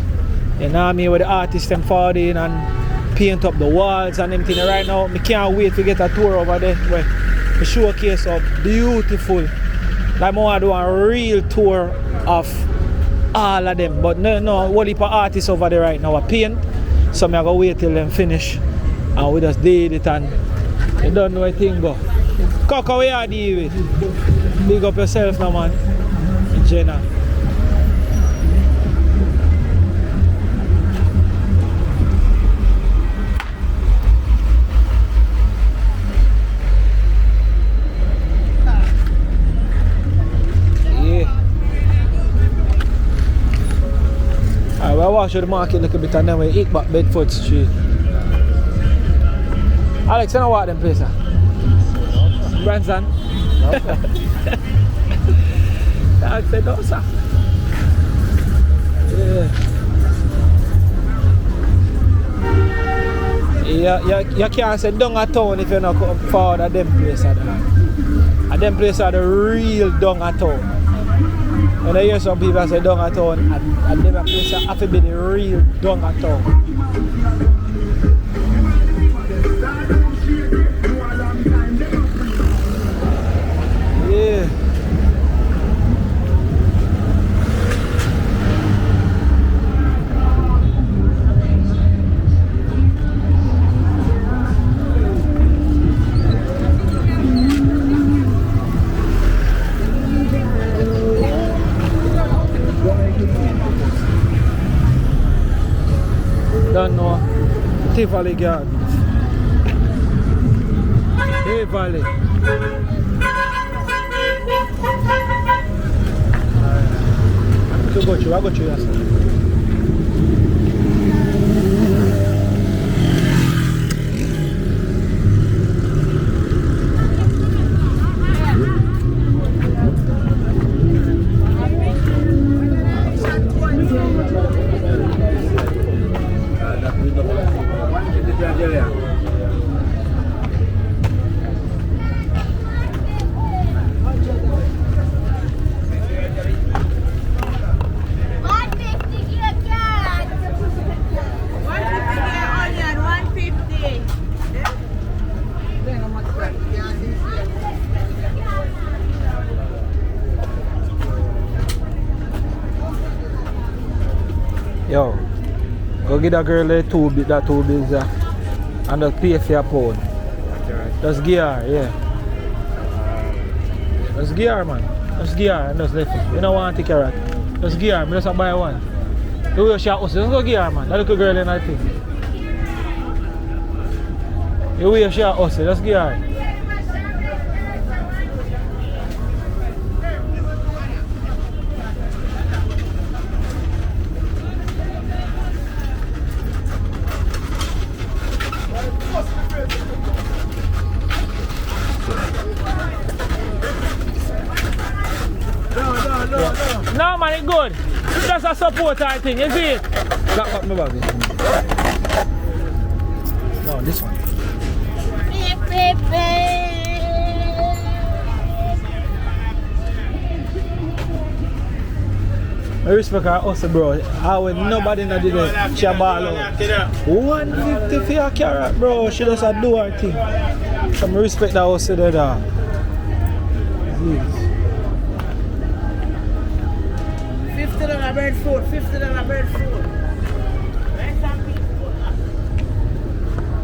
You know what I mean, with the artists them forward in and paint up the walls and everything. Right now, I can't wait to get a tour over there where the showcase of beautiful. Like I want to do a real tour of all of them. But no, one heap of artists over there right now are paint. So I'm going to wait till them finish. And we just did it and you don't know a thing go. Coco, where are you with? Big up yourself now, man. Jenna. We'll walk through the market a little bit and then we eat back Bedford Street. Alex, you know what them place? Branson? Alex said no, sir. Yeah. You can't say down a town if you're not come forward at them place. And them places are the real down a town. When I hear some people say down a town, and them places have to be the real down a town. Yeah. Don't know. Tivoli Gardens. Tivoli. I got you, yes. Yo, go get that girl that two bills and just pay for your pound. Just give her, yeah. Just give her, man. Just give her and just left it. You don't want to take care of it. Just give her, I just buy one. The way she us, just go give her, man. That little girl in that thing. The way she us, just give her. No man, it's good. It's just a support I think, you see it? That got me bag. No, this one. I respect her hustle, bro. I would nobody not did it. She a ball out. 150 for your carrot, bro. She just a do her thing. So I respect that hustle there, dog. $50 bread food, $50 bread food.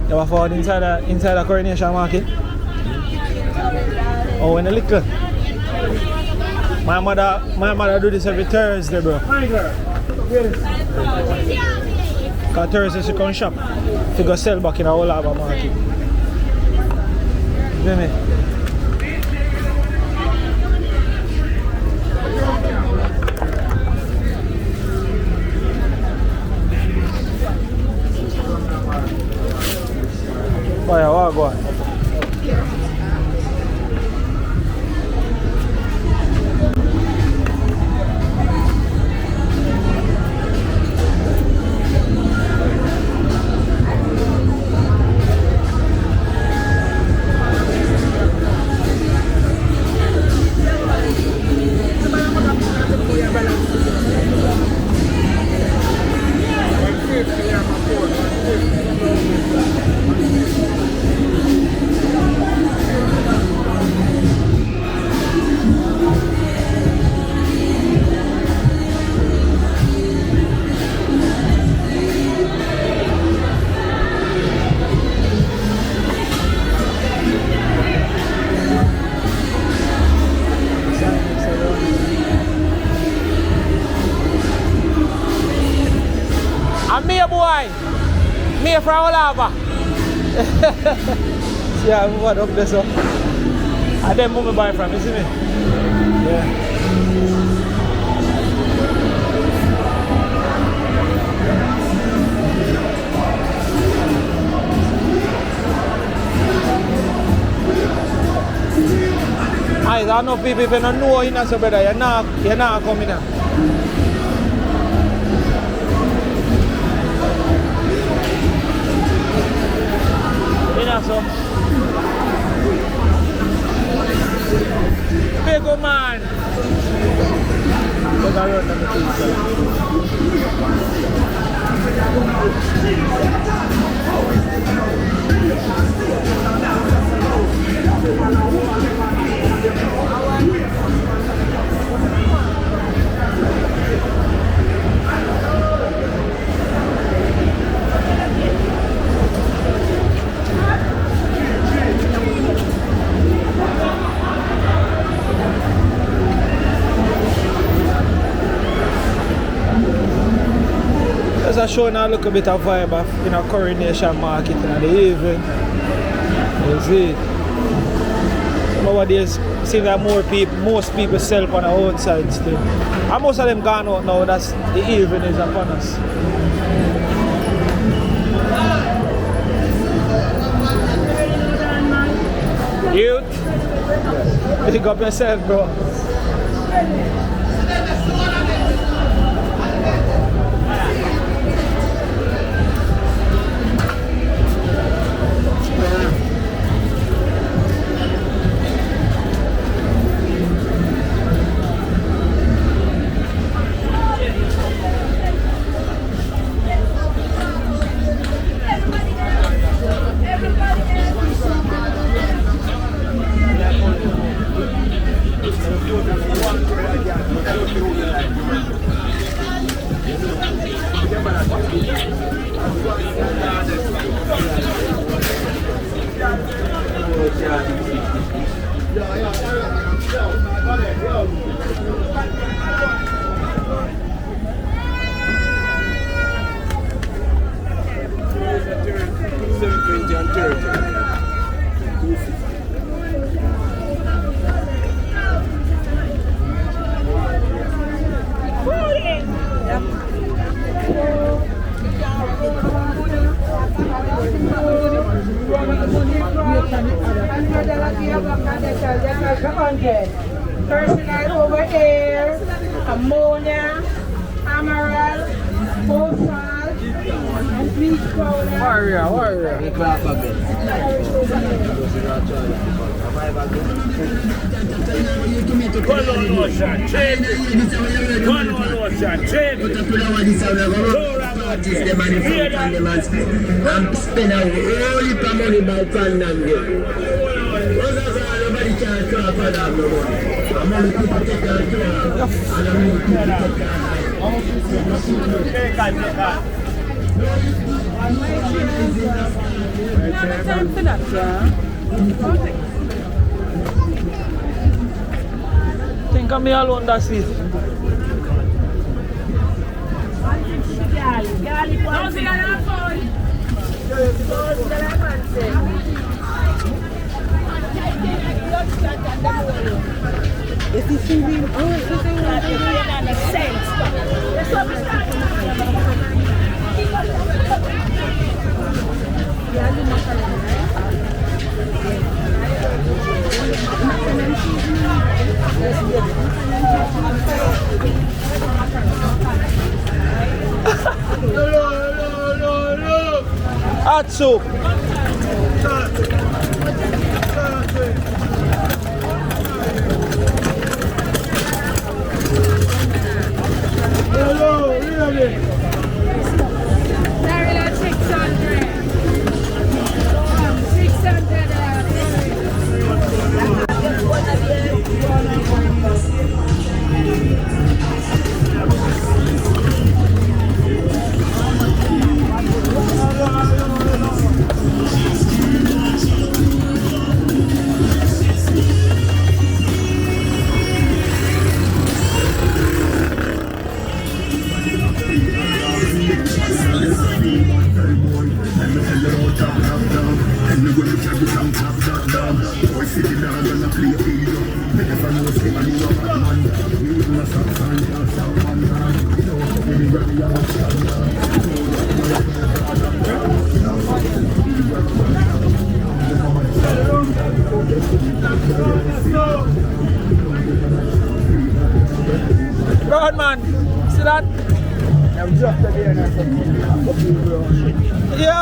You have food inside the Coronation Market? Oh, in a little. My mother do this every Thursday, bro. Because Thursday she come shop to go sell back in a whole Harbour Market. You me? Oh yeah, what go on? Me from all over. See, I move up there so. And then move buy from, you see me? Yeah. I don't know people if you don't know you so brother, you're not coming here. So big old man. Look around on the just showing a little bit of vibe of in a Coronation Market in the evening. You see, nowadays seems that most people sell on the outside still. And most of them gone out now. That's the evening is upon us. Youth, pick up yourself, bro. Personal over here, ammonia, amaranth, salt, and bleach powder. Warrior. I'm spending a whole heap of money by time and nobody can talk for that no money. I'm only people take care of and I'm only people take care of Think of me alone, that's it. Hot soup. Hello, really? Sorrel 600. 600. Brown man, see that? I'm just again. Yo!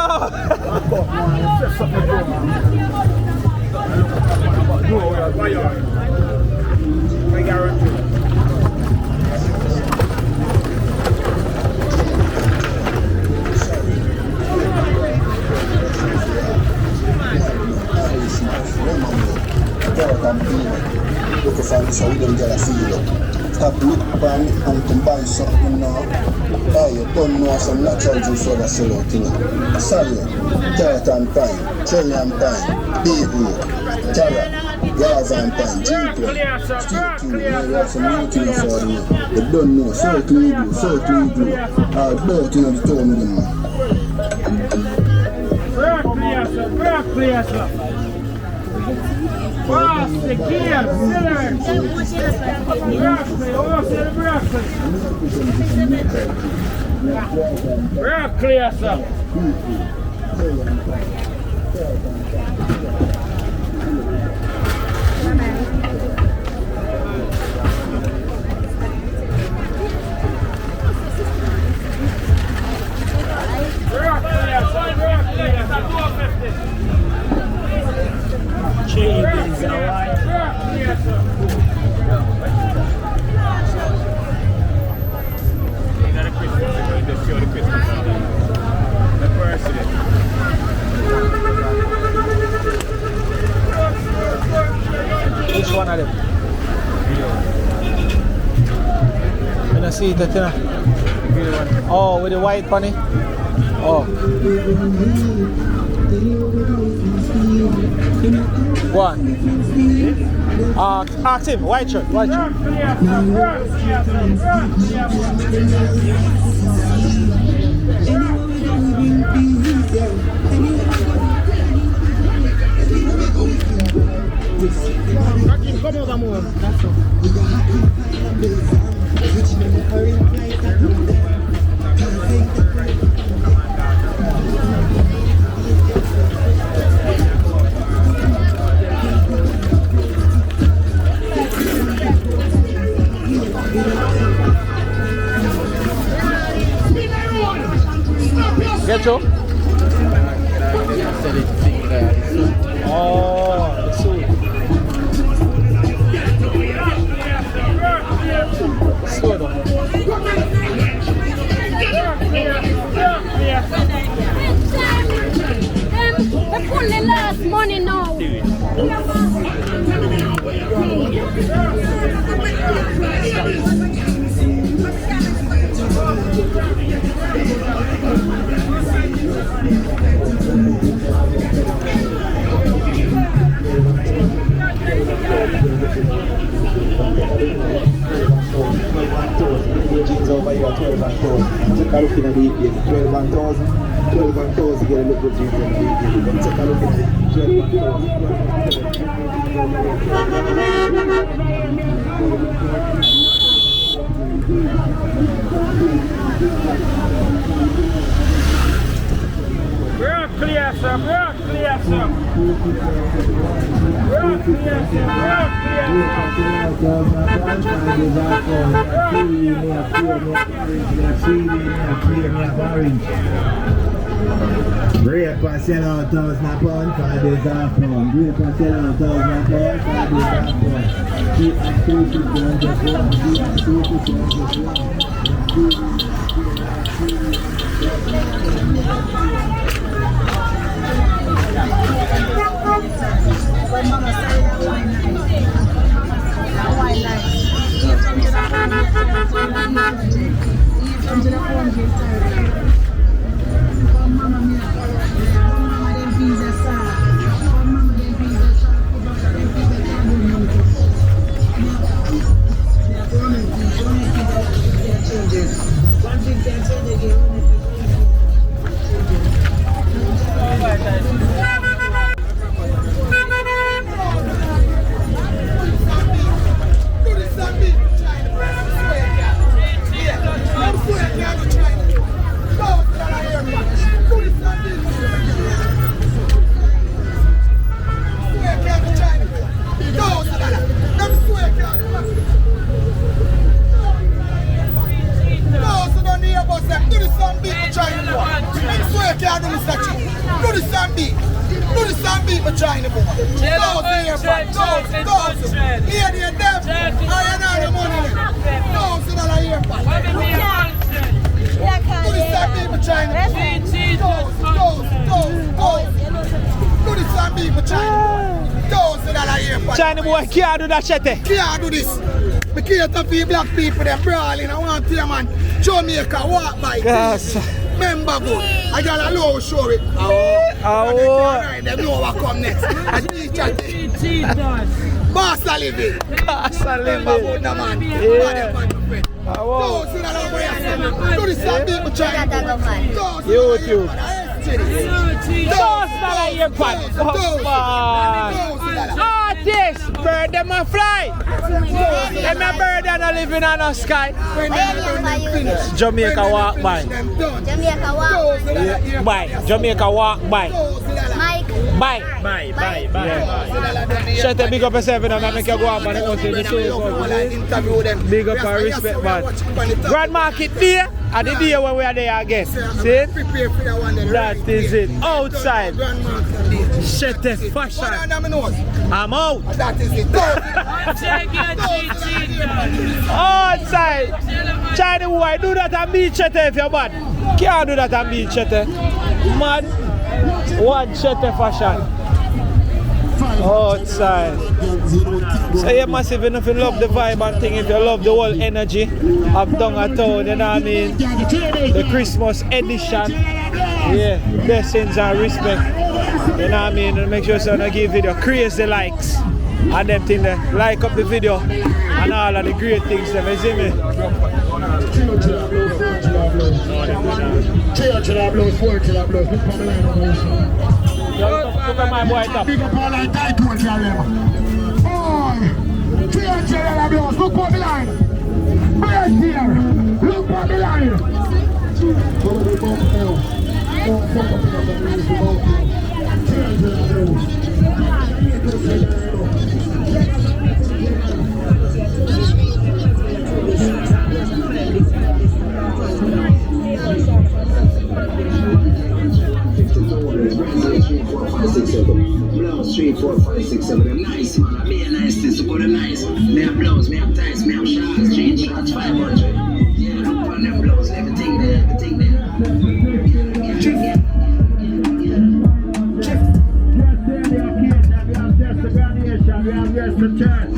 Stop look upon and combine something now. Hey, you don't know some natural juice for the sell out, you know. Salad, carrot and pine, cherry and pine, beetroot, carrot, guava and pine, ginger, steak too. There are some new things for you. You don't know, so clean glue. I'll blow it in the town with them, man. Very clear, sir. Broccoli, kale, celery. Broccoli, sir. Which one of them? I don't see that, you know. Oh, with the white bunny? Oh. One. Ask him, white shirt. Come over more. Get you? Oh, the suit. We're pulling last money now. prices over here are 12 and 1,000. Take a look in the EPS, 12 and 1,000. 12 and 1,000 get a look good drinks in the EPS. Then take a look at it, 12 and We're clear, sir. We're clear, sir. We're clear, sir. Grape and sell out 1,000 pounds, 5 days off pound. Grape and sell out 1,000 pounds, 5 days off pound. Keep and 250 China boy can't do that shit. Can't do this. We can't have black people them brawling. I want to man Jamaica walk by. Yes. Remember good. I got a low show it. They know what come next. I teach Basta living. Basta living. Remember good man. Do this and people trying to YouTube. $2 earpod. Artists, bird them a fly. Them a bird and a living on the sky. Jamaica walk by. Jamaica walk by. By. Jamaica walk by. Mike. Bye. Shut up, big up yourself and make you go up and go to the show. Big up and respect, man. Grand Market there. And the day when we are there again. See? That is it. Outside. Shut the fashion. I'm out. That is it. Outside. China boy, do that and beat Chete if you're bad. Can't do that and beat Chete. Man. One Chete fashion. Outside. So yeah, massive, if you love the vibe and thing, if you love the whole energy of Downtown, you know what I mean? The Christmas edition. Yeah, blessings and respect. You know what I mean? And make sure you give video crazy likes. And them thing there. Like up the video and all of the great things there. You see me? Look at my boy top. Big up all the tight ones, y'all. Oh, $300 look on the line. Right here, look on the line. Blouse 3, 4, 5, 6, 7. I'm nice, man. I be a nice thing, so go to nice. Me have blouse, me have ties, me have shorts, 3 shots, 500. Yeah, look on them blouse, everything there, everything there. We have yes to church.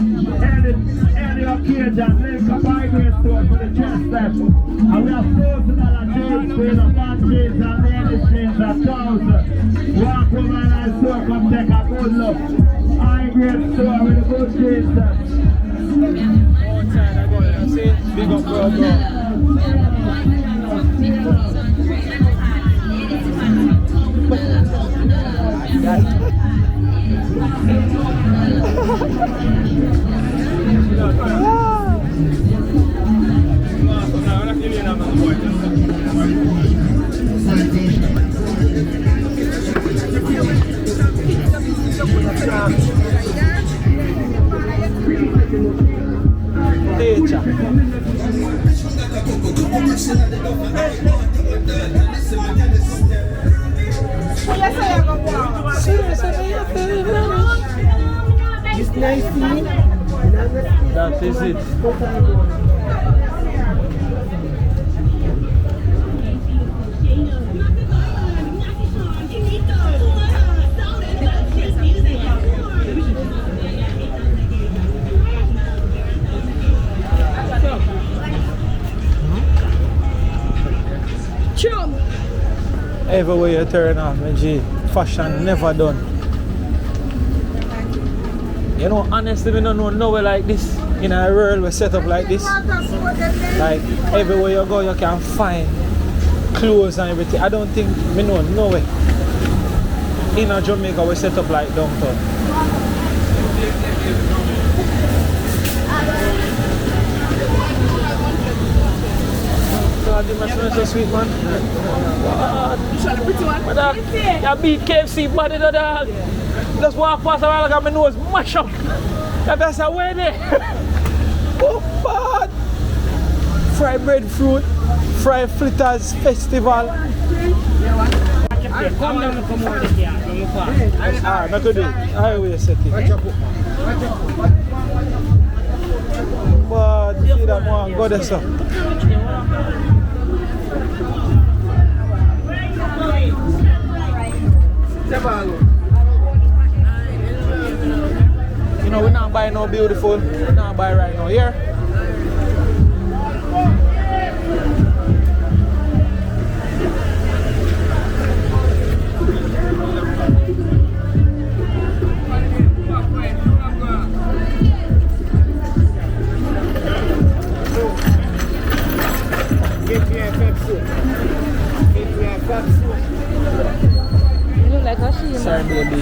Any occasion, link up by the store for the church step. And we have $1,000 jeans, we have one jeans and ladies jeans at 1,000. Walk woman and store, come take a good look. High grade store with the good jeans. Outside I go, you see? Big up, bro. That is it. Everywhere you turn on, my G, fashion never done. You know, honestly, we don't know nowhere like this. In a world we set up like this. Like, everywhere you go, you can find clothes and everything. I don't think we know nowhere. In a Jamaica, we set up like downtown. God, you must smell so sweet, man. What? You beat KFC body, the dog. Just walk past a while ago, my nose mash up. That's a way there. Oh, bad. Fried breadfruit, fried fritters, festival. Come down and come over here. Alright, I could do it. I will set it. But see that one, go there, sir. You know, we're not buying no beautiful. We're not buying right now. Here. You look like a she. Sorry, baby.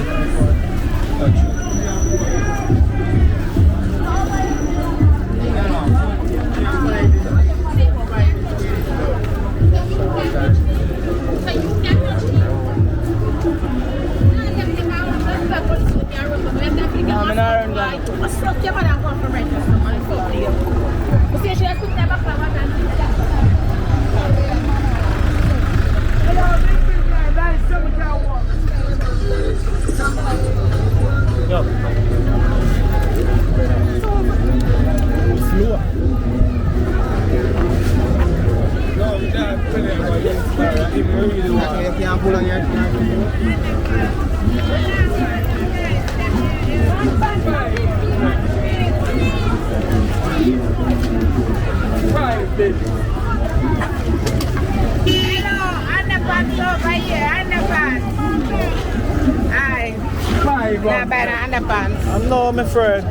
Underpants. No, my friend.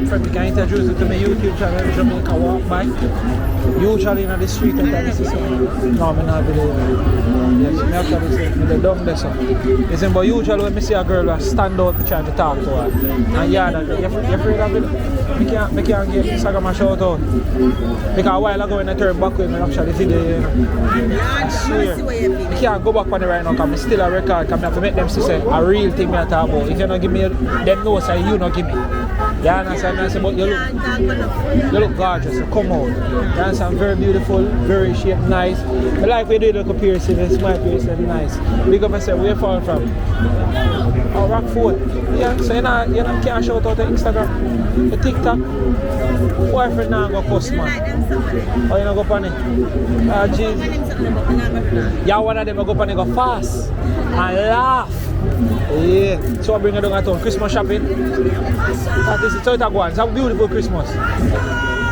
Friend, can introduce you to my YouTube channel, Jamaica Walk By. Usually in the street, and this is something. No, I'm not believe it. Yes, I actually say, I'm down there, so. Listen, but usually when I see a girl stand out, I try to talk to her. And yeah, you're afraid of it? I can't give Instagram a shout out. Because a while ago when I turn back with me, actually see the. I swear. I can't go back on it right now because I'm still a record. Because I have to make them see say a real thing I talk about. If you don't give me them know, say you don't give me. You understand? I say, but you look gorgeous, so come out. You understand? Very beautiful, very shaped, nice. I like we do the piercing, the smile piercing, nice. Big up myself, where you fall from? Oh, Rockford. Yeah, so you can't shout out the Instagram, the TikTok. Boyfriend now go cuss, man. Oh, you not go on it? Jeez. Yeah, one of them go on it, go fast and laugh. Yeah, so I bring you down at town. Christmas shopping. That is it. So it's a go on. It's a beautiful Christmas.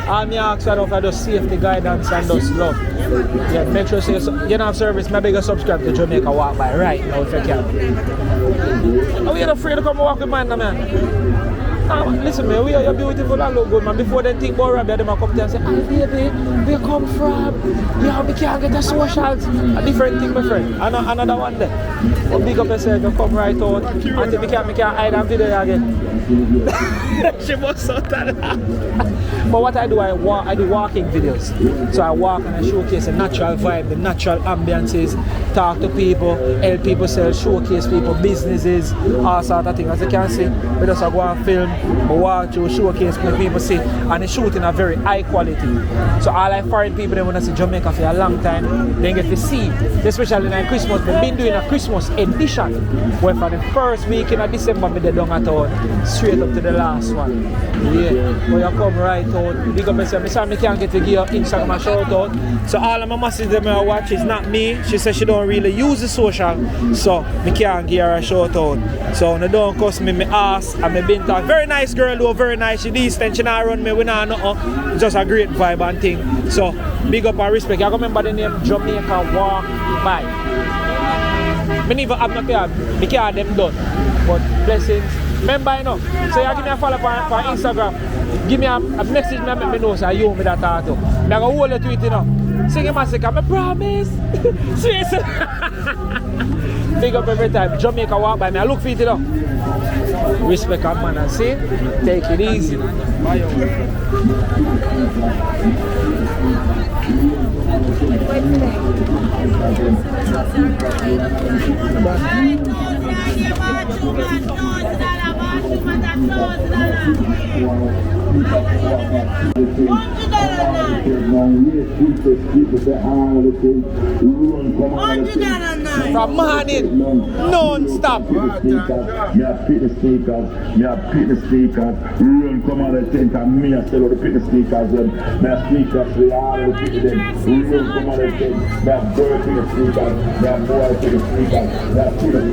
I'm ask for just safety guidance and just love. Yeah, make sure you don't have service, maybe you subscribe to Jamaica Walk By right now if you can. Are we not afraid to come walk with man, man? Listen, man, we are beautiful and look good, man. Before they think about Rabbi, they come to you and say, "Hi, baby, where you come from? Yeah, we can't get a socials." A different thing, my friend. Another one there. But big up yourself, you come right out. Until we can't hide and video again. She must out that. But what I do do walking videos. So I walk and I showcase the natural vibe, the natural ambiances, talk to people, help people sell, showcase people, businesses, all sort of things. As you can see, we just go and film, we walk through, showcase what people see, and it's shooting a very high quality. So all like foreign people, they want to see Jamaica for a long time, they get to see, especially in Christmas. We've been doing a Christmas edition, where for the first week in December, we did down at town, straight up to the last one. Yeah, where you come right out. Big up myself. I can't get to give your Instagram a shout out. So all of my masses that I watch is not me. She says she don't really use the social, so I can't give her a shout out. So no don't cuss me ass and me been talk. Very nice girl though, very nice. She decent, she not run me, we not nothing. Just a great vibe and thing. So big up and respect. I remember the name Jamaica Walk By. I never have no card. I can't them done. But blessings. Remember, you know, so you give me a follow for Instagram. Give me a message, me make me know so you me that tattoo. I go hold the tweet, you know. Sing a massacre, I promise. Seriously. Big up every time. Jamaica Walk By me. I look for it, you know. Respect a man and see. Take it easy. Bye. From morning, non-stop. Me have fitness speakers, run come out of the tent and me a sell out the fitness speakers and me have speakers for all the people them, run come out of the tent, me have girl fitness speakers, me have boy fitness speakers, me have fitness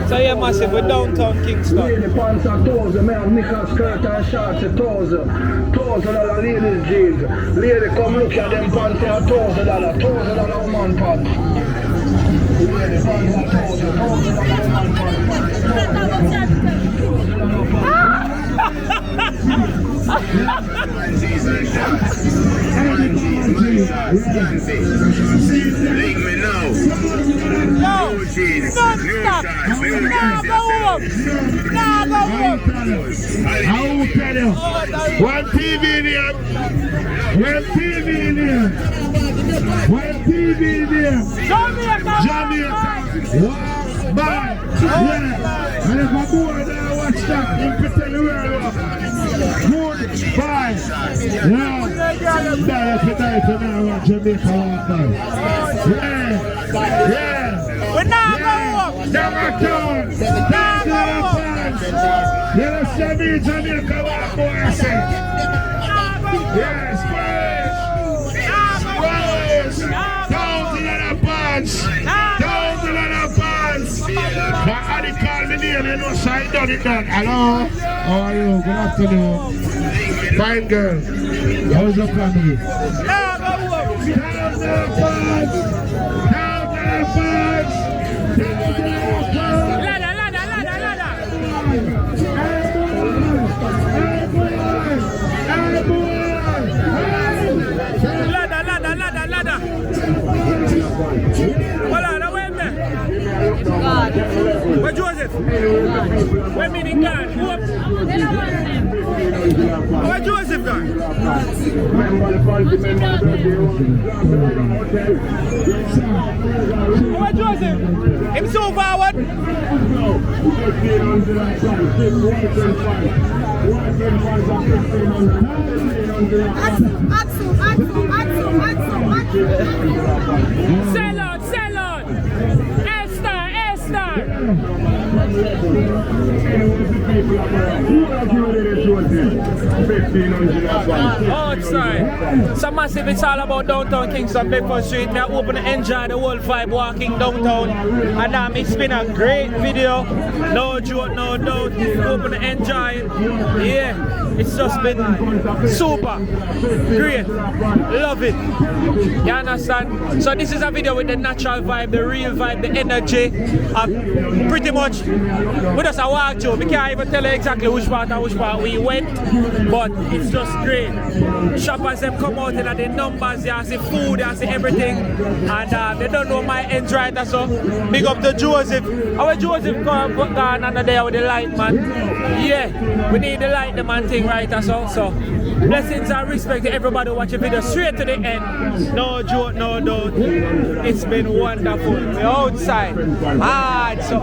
So yeah, massive, we're downtown Kingston. Lady pants are toes, me have knickers, skirt and shorts, toes of ladies jeans. Lady, come look at them pants, they are $1,000 woman pants. Lady pants are toes of woman Link me now. New jeans, new shots, new I will tell you, one TV in here, Jamaica, Walk By, yeah, and if my boy there watch that, you can tell the world, good, bye, yeah, that's now, Jamaica Walk By, yeah, we're not going up, yes, Jamaica Walk By, yes, $1,000 pants. But Adi called me name, you know, so I done it done. Hello? How are you? Good afternoon. Fine girl. How's your family? $1,000 pants. Where Joseph? Joseph? Where meaning gone? Where Joseph gone? Where Joseph? Him so forward? Sell out, sell out. A-star, A-star. Outside. So massive, it's all about downtown Kingston, Bedford Street. Me open and enjoy the whole vibe walking downtown. And it's been a great video. No joke, no doubt. Open and enjoy it. Yeah, it's just been super great. Love it. You understand? So this is a video with the natural vibe, the real vibe, the energy. Pretty much, we just walk through. We can't even tell you exactly which part and which part we went, but it's just great. Shoppers them come out and the numbers, you see food, you see everything, and they don't know my ends right, so big up to Joseph. Our Joseph gone under there with the light, man. Yeah, we need the light, the man thing right, so blessings and respect to everybody who watch the video straight to the end. No joke, no doubt. It's been wonderful. We're outside. Hard, so.